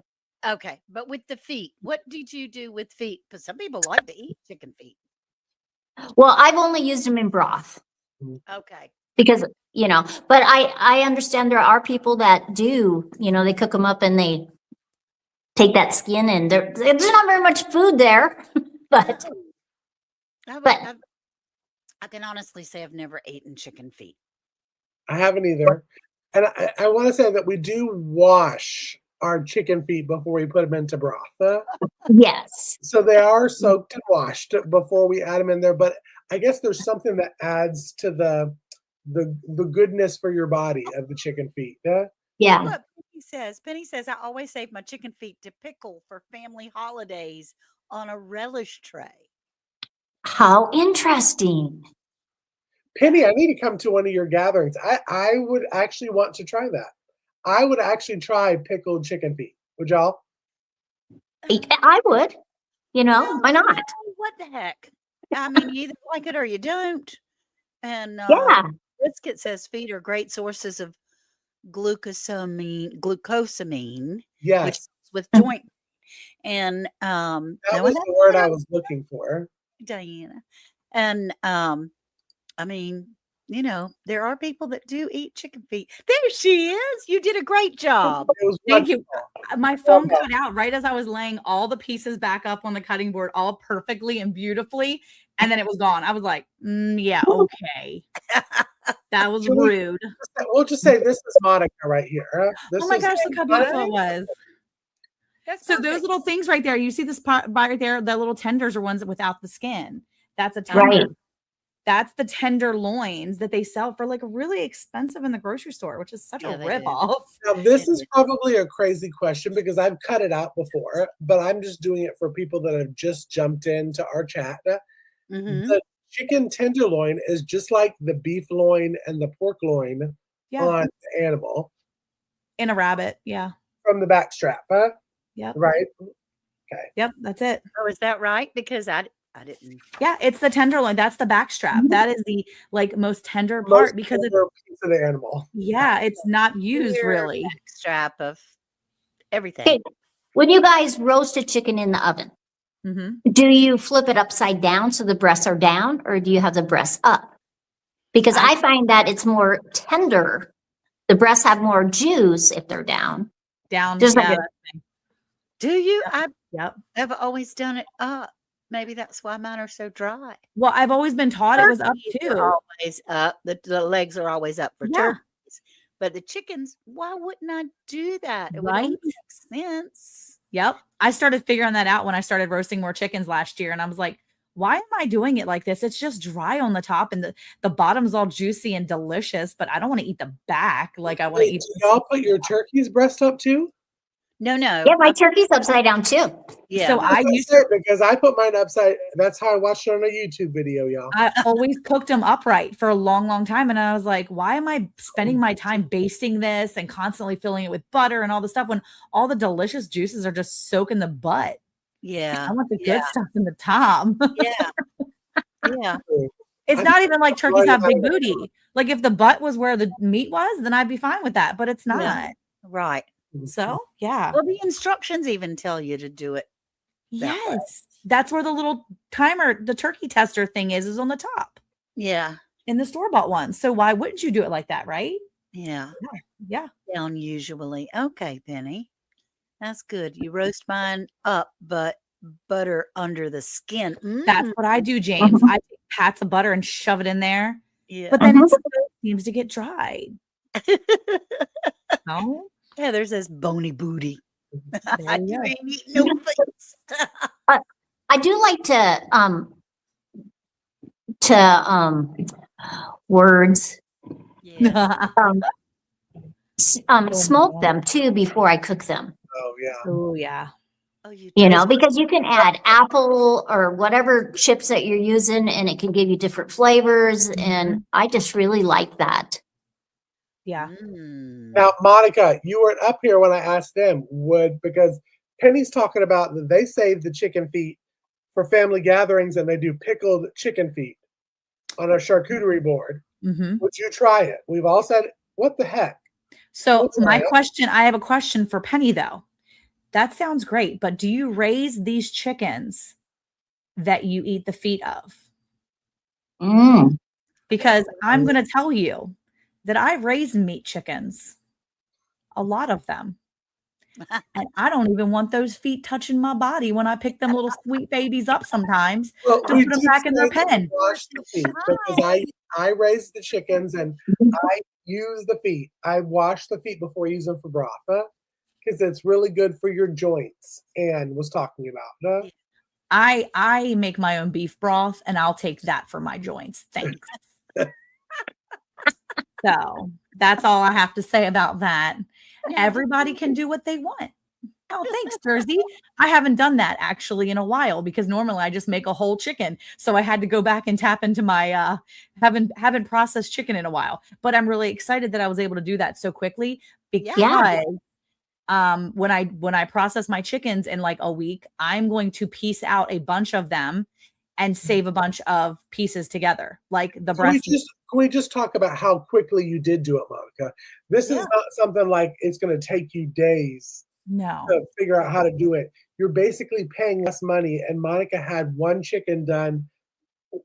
Okay, but with the feet, what did you do with feet? Because some people like to eat chicken feet. Well, I've only used them in broth Okay. because, but I understand there are people that do, they cook them up and they take that skin, and there's not very much food there, but I can honestly say I've never eaten chicken feet. I haven't either. And I want to say that we do wash our chicken feet before we put them into broth. yes. So they are soaked and washed before we add them in there. But I guess there's something that adds to the goodness for your body of the chicken feet. Yeah. What Penny says. Penny says, I always save my chicken feet to pickle for family holidays on a relish tray. How interesting. Penny, I need to come to one of your gatherings. I would actually want to try that. I would actually try pickled chicken feet. Would y'all? I would, why not? What the heck? I mean, you either like it or you don't. And Yeah. Brisket says feet are great sources of glucosamine, which Yes. is with joint. And That was the word I was looking for. Diana. And I mean, there are people that do eat chicken feet. There she is. You did a great job. It was Thank you. wonderful. My phone cut out right as I was laying all the pieces back up on the cutting board, all perfectly and beautifully. And then it was gone. I was like, yeah, okay. That was rude. We'll just say this is Monica right here. Oh my gosh, look how beautiful it was. That's So perfect. those little things right there, you see this part right there, the little tenders are ones without the skin. That's a tender. Right. That's the tenderloins that they sell for like really expensive in the grocery store, which is such a they do. ripoff. Now, this is probably a crazy question because I've cut it out before, but I'm just doing it for people that have just jumped into our chat. Mhm. The chicken tenderloin is just like the beef loin and the pork loin Yeah. on the animal In a rabbit. Yeah. from the back strap, Yep. right? Yep. That's it. Oh, is that right? Because I didn't. Yeah. It's the tenderloin. That's the back strap. That is the most tender Most part because it's, tender piece of the animal. yeah, it's not used Weird really. Strap of everything. Okay. When you guys roast a chicken in the oven, do you flip it upside down so the breasts are down, or do you have the breasts up? Because I find that it's more tender. The breasts have more juice if they're down. Down. Just yeah. like Do you? Yep. I've always done it up. Maybe that's why mine are so dry. Well, I've always been taught it was up Turkeys are too. always up. The legs are always up for Yeah. turkeys. But the chickens, why wouldn't I do that? It would Right? only make sense. Yep. I started figuring that out when I started roasting more chickens last year. And I was like, why am I doing it like this? It's just dry on the top and the bottom's all juicy and delicious, but I don't want to eat the back. Like I want to Wait, eat. do y'all put your turkey's breast up too? No. yeah, my turkey's upside down too. Yeah. So I That's used it, because I put mine upside. That's how I watched it on a YouTube video, y'all. I always cooked them upright for a long, long time. And I was like, why am I spending my time basting this and constantly filling it with butter and all the stuff when all the delicious juices are just soaking the butt? Yeah. I want the good stuff in the top. Yeah. Yeah. It's not even like turkeys have big booty. Like if the butt was where the meat was, then I'd be fine with that. But it's not. Yeah. Right. So yeah. Well, the instructions even tell you to do it. Yes. That's where the little timer, the turkey tester thing is on the top Yeah. in the store-bought one. So why wouldn't you do it like that, right? Yeah. Yeah. Down usually. Okay, Penny. That's good. You roast mine up, but butter under the skin. That's what I do, James. I take pats of butter and shove it in there, Yeah. but then it still seems to get dried. No? Heather says bony booty. There you You go. ain't eating no face. I do like words Yeah. smoke them too before I cook them. Oh yeah. Oh, yeah. Oh, you You do? know, because you can add apple or whatever chips that you're using, and it can give you different flavors. And I just really like that. Yeah. Mm. Now, Monica, you weren't up here when I asked them because Penny's talking about that they save the chicken feet for family gatherings and they do pickled chicken feet on a charcuterie board. Mm-hmm. Would you try it? We've all said, what the heck? So We'll try it. I have a question for Penny though. That sounds great, but do you raise these chickens that you eat the feet of? Mm. Because I'm going to tell you that I raise meat chickens, a lot of them. And I don't even want those feet touching my body when I pick them little sweet babies up sometimes Well, to we put them did back in their say pen. wash the feet because I raise the chickens and I use the feet. I wash the feet before I use them for broth because it's really good for your joints. Anne was talking about. I make my own beef broth and I'll take that for my joints. Thanks. So that's all I have to say about that. Everybody can do what they want. Oh, thanks, Jersey. I haven't done that actually in a while because normally I just make a whole chicken. So I had to go back and tap into my haven't processed chicken in a while. But I'm really excited that I was able to do that so quickly because when I process my chickens in like a week, I'm going to piece out a bunch of them and save a bunch of pieces together, like the breast. Can we just talk about how quickly you did do it, Monica? This is not something like it's going to take you days No. to figure out how to do it. You're basically paying less money, and Monica had one chicken done.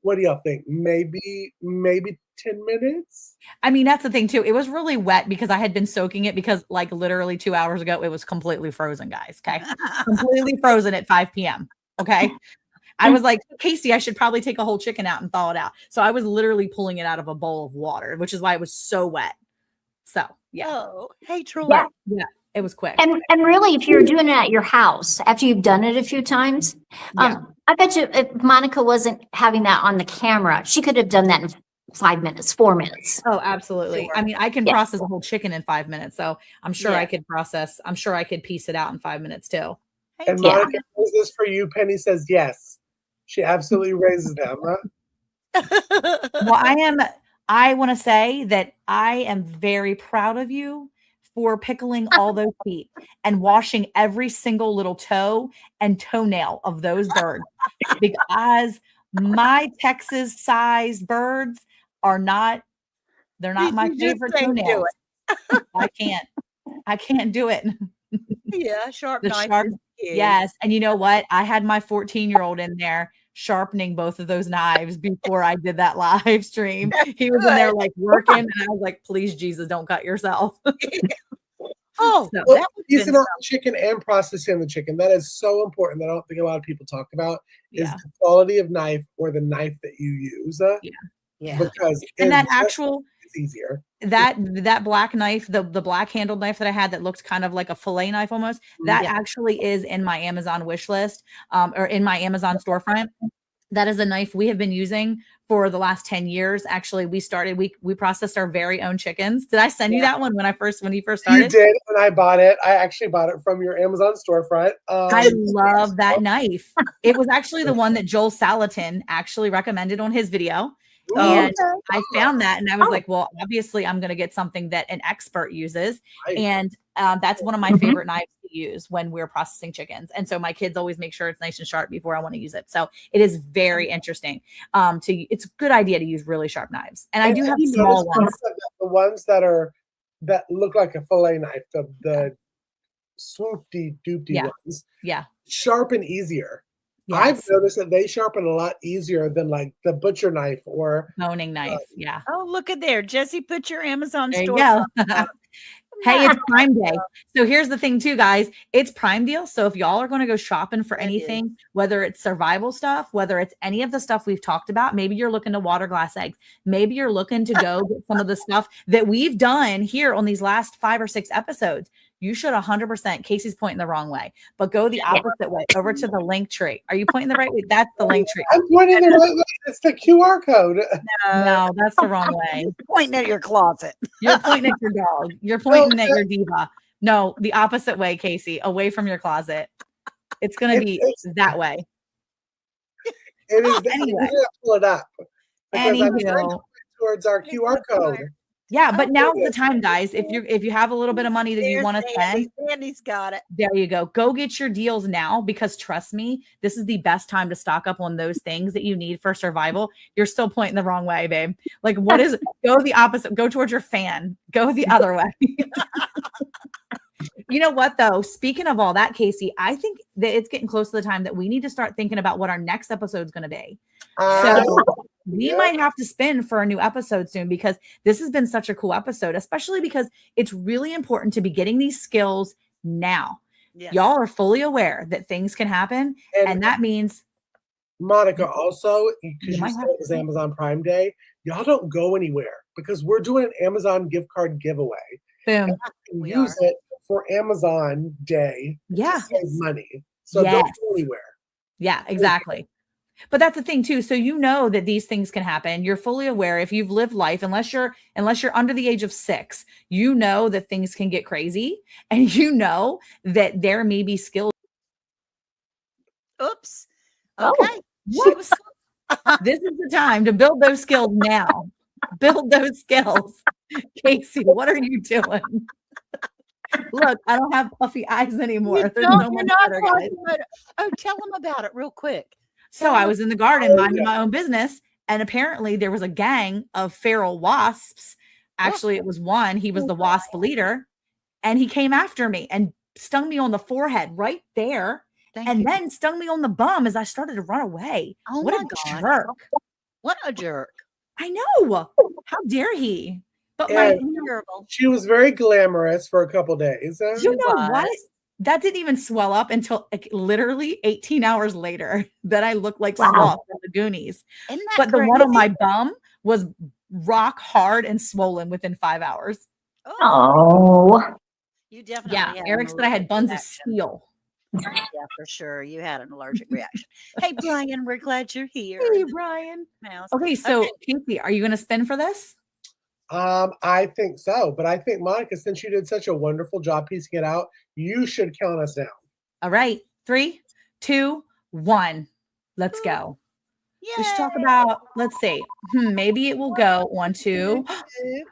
What do y'all think? Maybe 10 minutes? I mean, that's the thing too. It was really wet because I had been soaking it because like literally 2 hours ago, it was completely frozen, guys. Okay. Completely frozen at 5 p.m. Okay. I was like, Casey, I should probably take a whole chicken out and thaw it out. So I was literally pulling it out of a bowl of water, which is why it was so wet. So yeah. Oh, hey, Troy. Yeah. It was quick. And really, if you're doing it at your house after you've done it a few times, I bet you if Monica wasn't having that on the camera, she could have done that in 5 minutes, 4 minutes. Oh, absolutely. I mean, I can process a whole chicken in 5 minutes. So I'm sure I could piece it out in 5 minutes too. And Monica, is this for you? Penny says yes. She absolutely raises them. Well, I want to say that I am very proud of you for pickling all those feet and washing every single little toe and toenail of those birds because my Texas sized birds they're not my favorite toenails. I can't do it. Yeah, sharp The knife. sharp, is key. yes. And you know what? I had my 14-year-old in there sharpening both of those knives before I did that live stream. He was in there like working, and I was like, please, Jesus, don't cut yourself. Oh, So- Well, piecing out the chicken and processing the chicken. That is so important that I don't think a lot of people talk about is the quality of knife or the knife that you use. Yeah. Because And that actual it's easier. that black knife, the black handled knife that I had that looked kind of like a fillet knife almost, that actually is in my Amazon wish list, or in my Amazon storefront. That is a knife we have been using for the last 10 years. Actually, we processed our very own chickens. Did I send you that one when you first started? You did, and I bought it. I actually bought it from your Amazon storefront. I love that knife. It was actually the one that Joel Salatin actually recommended on his video. And I found that and I was like, well, obviously I'm going to get something that an expert uses. Right. And that's one of my favorite knives to use when we're processing chickens. And so my kids always make sure it's nice and sharp before I want to use it. So it is very interesting. It's a good idea to use really sharp knives. And I do have small ones. The ones that look like a fillet knife, the swoopty doopty ones. Yeah. Sharp and easier. I've Yes. noticed that they sharpen a lot easier than like the butcher knife or Boning knife. Yeah. Oh, look at there. Jesse, put your Amazon There you store go. up. Hey, it's Nice. Prime Day. So here's the thing, too, guys. It's Prime Deal. So if y'all are going to go shopping for It anything, whether it's survival stuff, whether it's any of the stuff we've talked about, maybe you're looking to water glass eggs. Maybe you're looking to go get some of the stuff that we've done here on these last 5 or 6 episodes. You should 100%. Casey's pointing the wrong way, but go the opposite way over to the link tree. Are you pointing the right way? That's the link tree. I'm pointing the right way. It's the QR code. No, that's the wrong way. Pointing at your closet. You're pointing at your dog. You're pointing at your diva. No, the opposite way, Casey, away from your closet. It's going to be that way. It is. Anyway. I'm gonna pull it up because I'm trying to Anywho, point towards our QR code. yeah, but Oh, now's the goodness. time, guys. If you have a little bit of money that you There's want to spend, Sandy's got it. there you go. Go get your deals now because trust me, this is the best time to stock up on those things that you need for survival. You're still pointing the wrong way, babe. Like, what is go the opposite? Go towards your fan. Go the other way. You know what, though? Speaking of all that, Casey, I think that it's getting close to the time that we need to start thinking about what our next episode is going to be. So we yeah. might have to spin for a new episode soon because this has been such a cool episode, especially because it's really important to be getting these skills now. Yes. Y'all are fully aware that things can happen. And that means Monica, also, You because you might said have it was Amazon Prime Day, y'all don't go anywhere because we're doing an Amazon gift card giveaway. boom. You can We use it for Amazon Day Yeah. to save money. So Yes. don't go anywhere. Yeah, exactly. But that's the thing too. So you know that these things can happen. You're fully aware if you've lived life, unless you're under the age of 6, you know that things can get crazy and you know that there may be skills. Oops. Oh, Okay. She was This is the time to build those skills now. Build those skills. Casey, what are you doing? Look, I don't have puffy eyes anymore. You There's don't- no you're more not water, guys. talking about it. Oh, tell them about it real quick. So I was in the garden Oh, minding yeah. my own business, and apparently there was a gang of feral wasps. Actually, it was one. He was the wasp leader, and he came after me and stung me on the forehead right there, Thank and you. then stung me on the bum as I started to run away. Oh What my a God. jerk! What a jerk. I know. How dare he? But my, And Terrible. she was very glamorous for a couple days. you know what? was. That didn't even swell up until like, literally 18 hours later that I looked like Wow. sloth from the Goonies. Isn't that But the one on crazy? my bum was rock hard and swollen within 5 hours. Oh, Oh, you definitely Yeah, had an Eric said I had allergic buns of reaction. steel. Yeah, for sure. You had an allergic reaction. Hey, Brian, we're glad you're here. Hey, in the Brian. house. Okay, so Okay. Casey, are you going to spin for this? I think so. But I think, Monica, since you did such a wonderful job piecing it out, you should count us down. All right, 3, 2, 1. Let's go. We should talk Yay. about, let's see, maybe it will go on to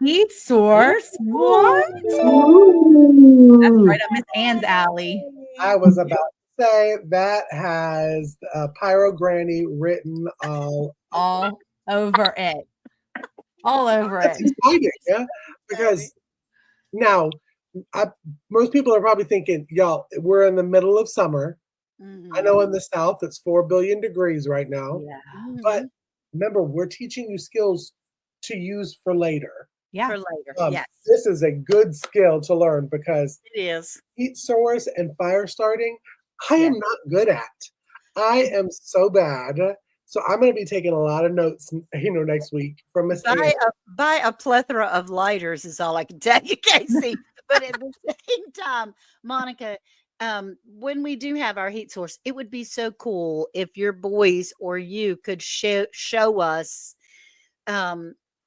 heat source. What? That's Ooh. right up Miss Ann's alley. I was about to say that has Pyro Granny written all over it. All over That's it. exciting, yeah. Because now, most people are probably thinking, y'all, we're in the middle of summer. I know in the South it's 4 billion degrees right now. Yeah. But remember, we're teaching you skills to use for later. Yeah. For later. Yes, This is a good skill to learn because it is. heat source and fire starting, I am not good at. I am so bad. So I'm going to be taking a lot of notes, next week from Miss Ann. Buy a plethora of lighters is all I can tell you, Casey. But at the same time, Monica, when we do have our heat source, it would be so cool if your boys or you could show us,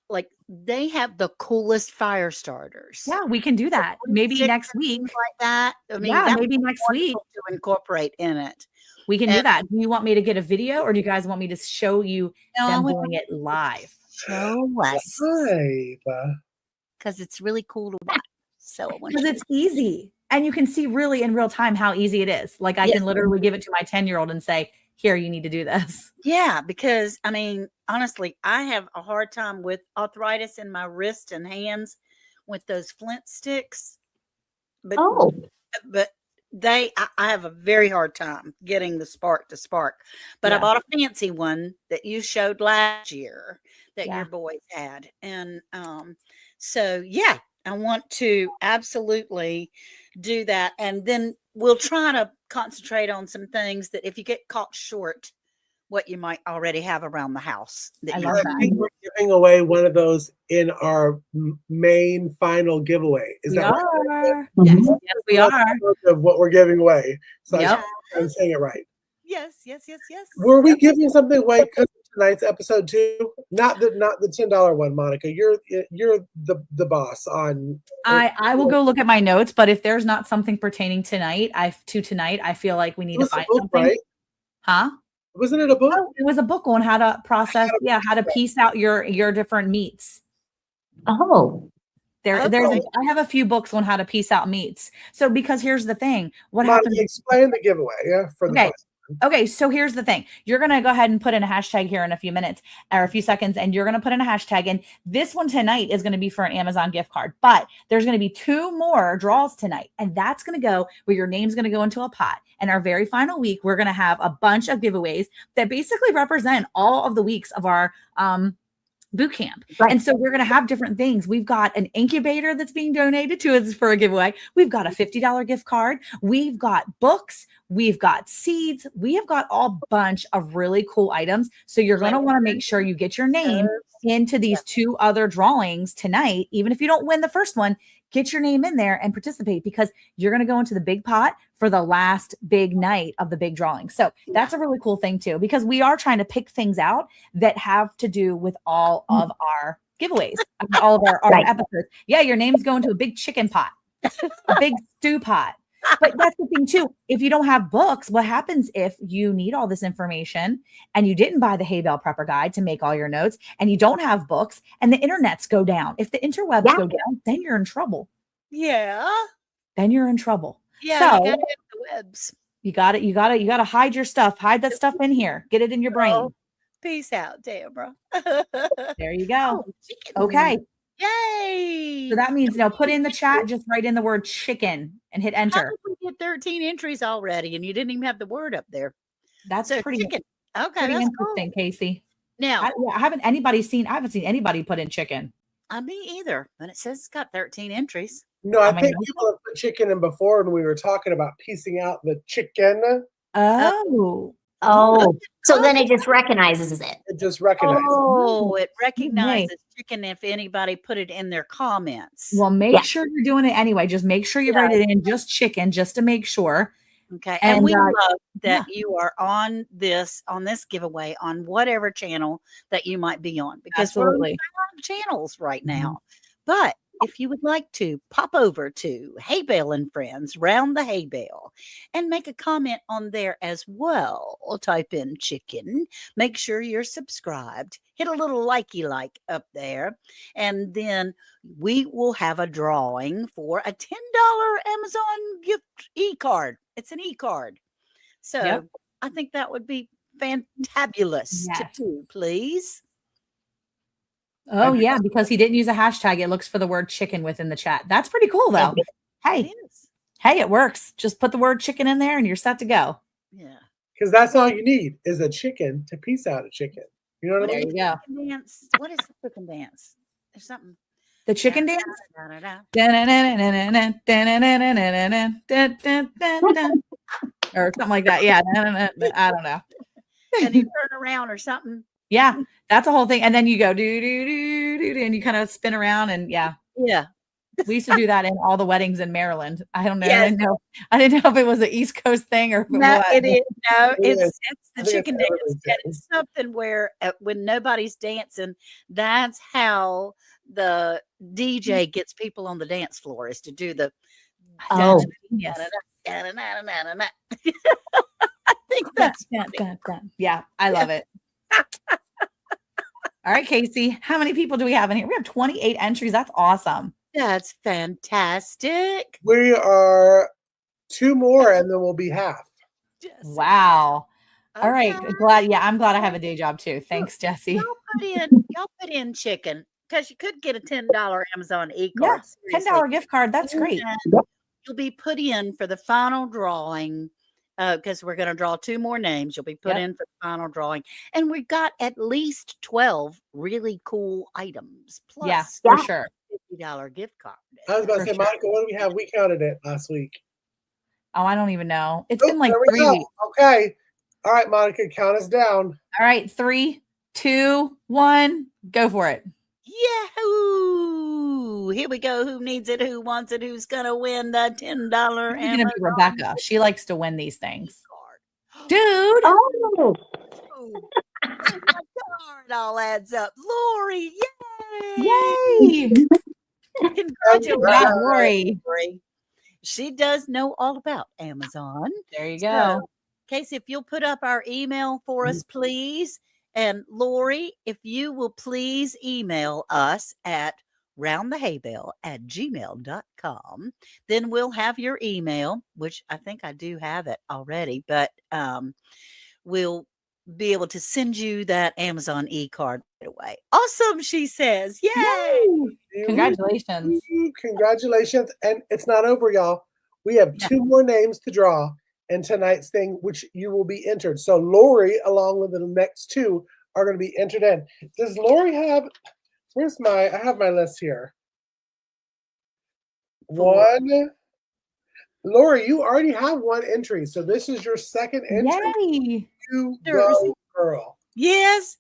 like they have the coolest fire starters. Yeah, we can do that. Maybe Sticks next and week. things like that. I mean, Yeah, that maybe would be next week wonderful to incorporate in it. we can do And- that. Do you want me to get a video or do you guys want me to show you them we doing it live? show us Live. because it's really cool to watch. So I want Because you it's easy. And you can see really in real time how easy it is. Like I Yes. can literally give it to my 10-year-old and say, here, you need to do this. Yeah, because I mean, honestly, I have a hard time with arthritis in my wrist and hands with those flint sticks. But Oh, but I have a very hard time getting the spark to spark, but I Yeah. bought a fancy one that you showed last year that Yeah. your boys had. And so yeah, I want to absolutely do that. And then we'll try to concentrate on some things that if you get caught short, what you might already have around the house that I you love I that. think we're giving away one of those in our main final giveaway. Is We that right? are. Yes, Mhm. yes, We are. Of what we're giving away. So Yep. I'm saying it right. yes. Were we giving something away because of tonight's episode too? Not the $10 one, Monica. You're the boss on. I will go look at my notes, but if there's not something pertaining tonight, I feel like we It need to was a find book, something. right? Huh? Wasn't it a book? Oh, it was a book on how to process, how to piece out your different meats. Oh, I have a few books on how to piece out meats. So because here's the thing, what Monica, happens? explain the giveaway, yeah, for the Okay. first. Okay, so here's the thing. You're going to go ahead and put in a hashtag here in a few minutes or a few seconds, and you're going to put in a hashtag. And this one tonight is going to be for an Amazon gift card, but there's going to be 2 more draws tonight. And that's going to go where your name's going to go into a pot. And our very final week, we're going to have a bunch of giveaways that basically represent all of the weeks of our boot camp. Right. And so we're going to have different things. We've got an incubator that's being donated to us for a giveaway. We've got a $50 gift card. We've got books. We've got seeds. We have got a bunch of really cool items. So you're going to want to make sure you get your name into these 2 other drawings tonight. Even if you don't win the first one, get your name in there and participate, because you're going to go into the big pot for the last big night of the big drawing. So that's a really cool thing too, because we are trying to pick things out that have to do with all of our giveaways, all of our Right. episodes. Yeah, your name's going to a big chicken pot, a big stew pot. But that's the thing too. If you don't have books, what happens if you need all this information and you didn't buy the Hay Bale Prepper Guide to make all your notes, and you don't have books and the internets go down? If the interwebs Yeah. go down, then you're in trouble. Yeah. Then you're in trouble. Yeah. So- You gotta hit the webs. You got it. You got to hide your stuff. Hide that stuff in here. Get it in your brain. Oh, peace out, Deborah. There you go. Oh, chicken. Okay. Yay. So that means put in the chat, just write in the word chicken and hit How enter. did we get 13 entries already and you didn't even have the word up there? That's So pretty chicken. Okay, pretty that's interesting, cool. Casey. Now, I haven't seen anybody put in chicken. me either. But it says it's got 13 entries. No, I I mean, think people have put chicken in before when we were talking about piecing out the chicken. Oh. so then it just recognizes it. It just recognizes. Oh, it Hey. recognizes chicken if anybody put it in their comments. Well, make Yeah. sure you're doing it anyway. Just make sure you write it in just chicken, just to make sure. Okay. And And, we love yeah. that you are on this giveaway on whatever channel that you might be on, because we're on Absolutely. 5 channels right now. But if you would like to pop over to Hay Bale and Friends, Round the Hay Bale, and make a comment on there as well, or type in chicken, make sure you're subscribed, hit a little likey like up there, and then we will have a drawing for a $10 Amazon gift e-card. It's an e-card. So Yep. I think that would be fantabulous to Yes. do, please. Oh, yeah, because he didn't use a hashtag. It looks for the word chicken within the chat. That's pretty cool, though. It Hey, is. it works. Just put the word chicken in there and you're set to go. Yeah. Because that's all you need is a chicken to piece out a chicken. You know what I There mean? you go. Chicken dance. What is the chicken dance? There's something. The chicken dance? Da-da-da-da-da. Or something like that. Yeah. I don't know. And you turn around or something. Yeah, that's a whole thing. And then you go do do do do, and you kind of spin around. And yeah, Yeah. we used to do that in all the weddings in Maryland. I don't know. Yes. I didn't know if it was an East Coast thing or No, what. it is. No, It is. it's I the think chicken it's dance. everybody's And it's something where when nobody's dancing, that's how the DJ gets people on the dance floor, is to do the Oh. Yes. I think that's Yeah, I love it. All right, Casey, how many people do we have in here? We have 28 entries. That's awesome. that's fantastic. We are 2 more and then we'll be half. Jessica. Wow. All right. Okay. I'm glad I have a day job too. Thanks, Jesse. Y'all put in chicken, because you could get a $10 Amazon e-card. $10 gift card. That's great. And you'll be put in for the final drawing because we're going to draw 2 more names. You'll be put Yep. in for the final drawing. And we've got at least 12 really cool items Yeah, plus for Yeah. sure. $50 gift card. I was about to For say, sure. Monica, what do we have? We counted it last week. Oh, I don't even know. It's Oh, been like there we 3 go. weeks. Okay. All right, Monica, count us down. All right, 3, 2, 1, go for it. Yahoo! Here we go. Who needs it? Who wants it? Who's going to win the $10 It's gonna Amazon be Rebecca. She likes to win these things. card? Dude. Oh, Oh, my card all adds up. Lori, yay! Yay. Congratulations, Yeah, Lori. Lori. She does know all about Amazon. There you So, go. Casey, if you'll put up our email for us, please. And Lori, if you will please email us at roundthehaybale@gmail.com, then we'll have your email, which I think I do have it already, but we'll be able to send you that Amazon e-card right away. Awesome, she says. Yay! Congratulations. Congratulations. And it's not over, y'all. We have Yeah. 2 more names to draw in tonight's thing, which you will be entered. So Lori, along with the next 2, are going to be entered in. Does Lori have, I have my list here. 1. Lori, you already have 1 entry. So this is your second entry. Yay. You There's- go, girl. Yes,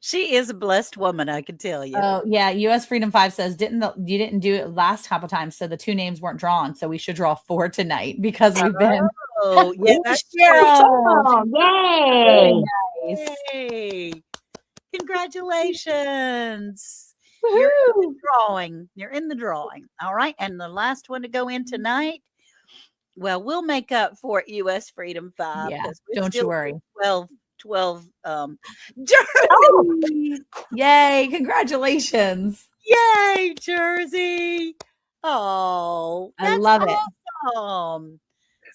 she is a blessed woman, I can tell you. Oh, yeah. US Freedom 5 says, you didn't do it last couple times, so the 2 names weren't drawn. So we should draw 4 tonight because we've been. Oh, yeah, that's Cheryl. oh, yay. Nice. Yay. Congratulations. You're in Woohoo. the drawing. You're in the drawing. All right. And the last one to go in tonight, well, we'll make up for it, US Freedom 5. Yeah, 'cause we're don't you still worry. 12 Jersey. Oh, Yay. Congratulations. Yay, Jersey. Oh, I that's love it. awesome.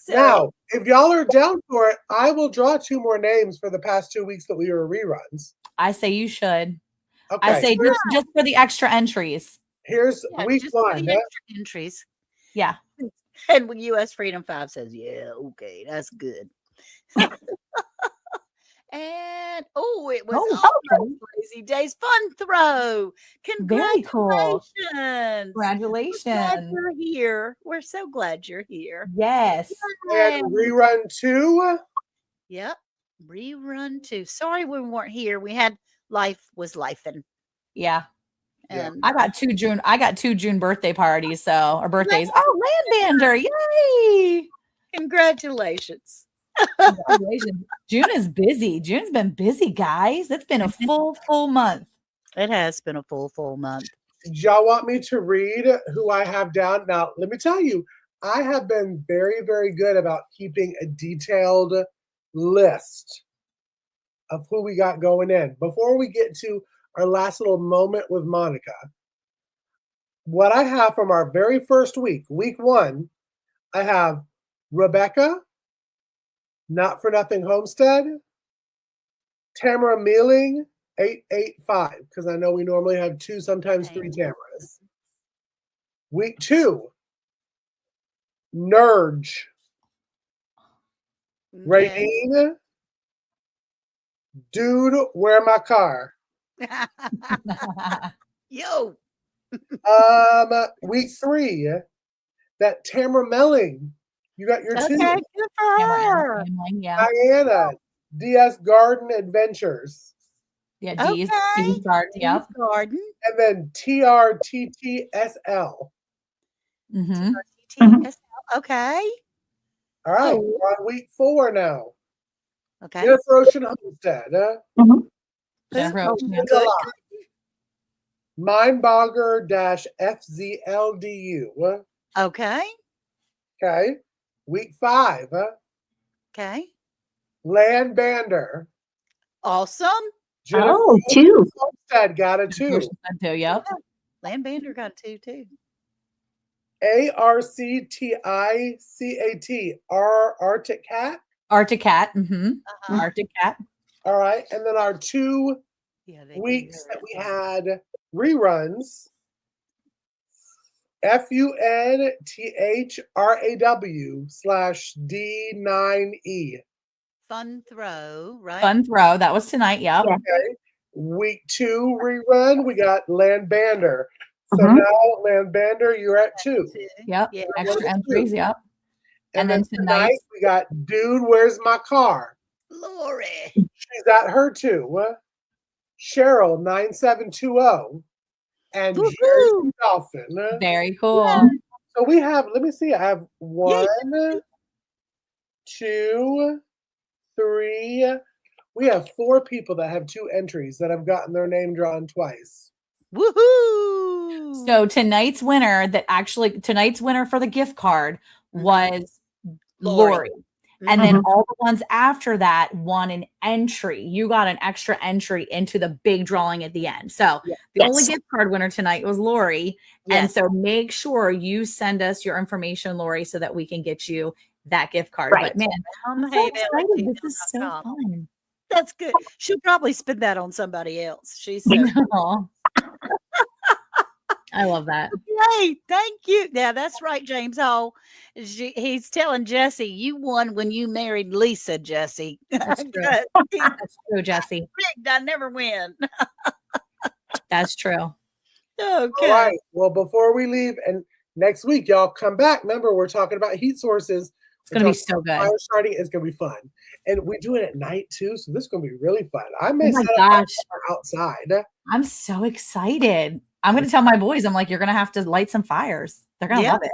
So, Now, if y'all are down for it, I will draw 2 more names for the past 2 weeks that we were reruns. I say you should. Okay. I say just for the extra entries. Here's yeah, week just for 1. the extra entries. Yeah. And when US Freedom 5 says, yeah, okay, that's good. And it was almost Lazy Days Fun Throw. Very cool. Congratulations. We're glad Congratulations. you're here. We're so glad you're here. Yes. And rerun 2. Yep. Rerun 2. Sorry we weren't here. Life was lifing. Yeah. Yeah. And I got 2 June birthday parties, or birthdays. Oh, Landbander. Yay. congratulations. Congratulations. June is busy. June's been busy, guys. It's been a full month. It has been a full month. Y'all want me to read who I have down? Now, let me tell you, I have been very, very good about keeping a detailed list of who we got going in. Before we get to our last little moment with Monica, what I have from our very first week 1, I have Rebecca, Not For Nothing Homestead, Tamara Mealing, 885, because I know we normally have 2, sometimes 3 Tamaras. Week 2, Nerge, Okay. Radine, Dude, Where My Car? Yo. Week 3, that Tamara Melling. You got your 2. Okay, good for her. Yeah. Diana, DS Garden Adventures. Yeah. Okay. D's card. Yep. Garden. And then TRTTSL. Mm-hmm. TTSL. Okay. All right, Cool. we're on week 4 now. Okay. Jennifer Ocean Homestead. Jennifer Oh, Ocean, yeah. good. Mindbogger-FZLDU. Okay. Okay. Week 5, Okay. Land Bander. Awesome. Jennifer Oh, Ocean 2. Homestead got a 2. Yep. Landbander got 2 too. ARCTICAT. Arctic Cat. Arctic Cat. Mm-hmm. Uh-huh. Arctic Cat. All right. And then our 2 Yeah, they do weeks that hers. we had reruns. FUNTHRAW/D9E. Fun throw, right? Fun throw. That was tonight. Yep. Yeah. Okay. Week 2 rerun, we got Landbander. So Mhm. now, Landbander, you're at 2. Yep. Yeah. Extra entries. Yep. And And then then tonight, tonight, we got Dude, Where's My Car? Lori. She's at her 2. Cheryl 9720 and Woohoo! Jersey Dolphin. very cool. Yeah. So we have, let me see, I have Yay. 1, 2, 3. We have 4 people that have 2 entries that have gotten their name drawn twice. Woohoo! So tonight's winner for the gift card was Lori. And then all the ones after that won an entry. You got an extra entry into the big drawing at the end. So the only gift card winner tonight was Lori. And Yes. so make sure you send us your information, Lori, so that we can get you that gift card. Right. But man, I'm so excited. This is so fun. That's good. She'll probably spend that on somebody else. She's so Aw. I love that. Yay, thank you. Yeah, that's right, James Hall. He's telling Jesse, you won when you married Lisa, Jesse. That's true. He's That's true, Jesse. rigged. I never win. That's true. Okay. All right. Well, before we leave, and next week, y'all come back. Remember, we're talking about heat sources. It's going to be so good. Fire starting is going to be fun. And we do it at night, too. So this is going to be really fun. I may Oh my set up my gosh. fire outside. I'm so excited. I'm going to tell my boys, I'm like, you're going to have to light some fires. They're going to Yeah. love it.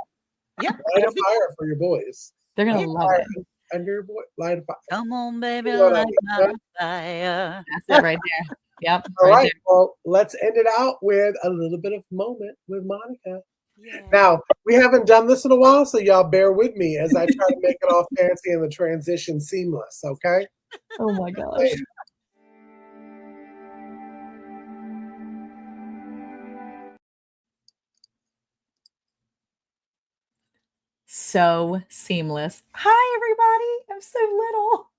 Yeah. Light a fire for your boys. They're going to love it. And your boy, light a fire. Come on, baby, You know what I light mean, my right? fire. That's it right there. Yep. All right right. Well, let's end it out with a little bit of moment with Monica. Yeah. Now, we haven't done this in a while, so y'all bear with me as I try to make it all fancy and the transition seamless, okay? there. Oh my gosh. So seamless. Hi, everybody. I'm so little.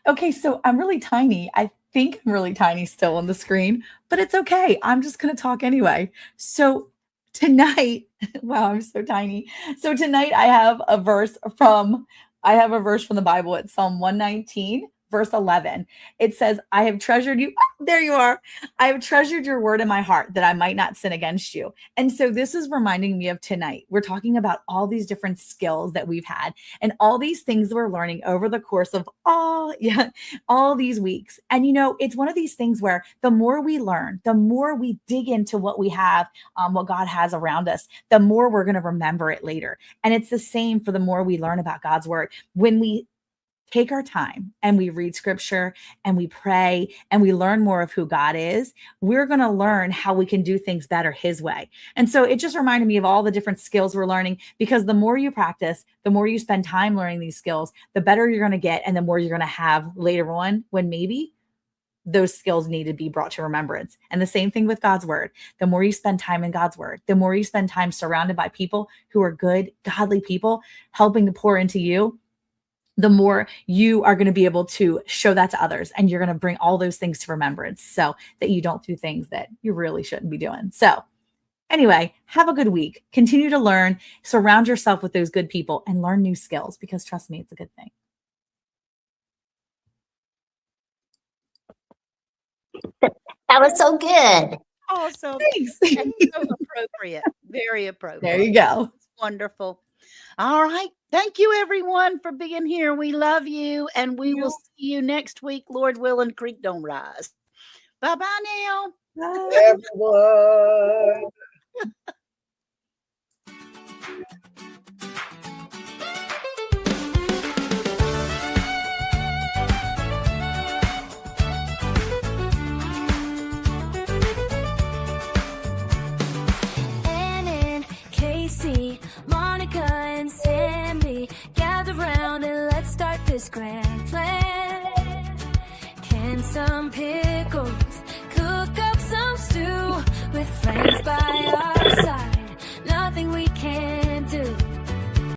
Okay, so I'm really tiny. I think I'm really tiny still on the screen, but it's okay. I'm just going to talk anyway. So tonight, wow, I'm so tiny. So tonight I have a verse from the Bible. It's Psalm 119, verse 11. It says, I have treasured you. There you are. I have treasured your word in my heart that I might not sin against you. And so this is reminding me of tonight. We're talking about all these different skills that we've had and all these things we're learning over the course of all these weeks. And it's one of these things where the more we learn, the more we dig into what we have, what God has around us, the more we're going to remember it later. And it's the same for the more we learn about God's word. When we take our time and we read scripture and we pray and we learn more of who God is, we're going to learn how we can do things better his way. And so it just reminded me of all the different skills we're learning, because the more you practice, the more you spend time learning these skills, the better you're going to get and the more you're going to have later on when maybe those skills need to be brought to remembrance. And the same thing with God's word. The more you spend time in God's word, the more you spend time surrounded by people who are good, godly people helping to pour into you, the more you are going to be able to show that to others. And you're going to bring all those things to remembrance so that you don't do things that you really shouldn't be doing. So anyway, have a good week. Continue to learn, surround yourself with those good people and learn new skills, because trust me, it's a good thing. That was so good. Awesome. Thanks. And so appropriate. Very appropriate. There you go. Wonderful. All right. Thank you, everyone, for being here. We love you, and we will see you next week, Lord willing, creek don't rise. Bye-bye now. Bye. Everyone. Ann and Casey, Monica and Sammy, gather round and let's start this grand plan. Can some pickles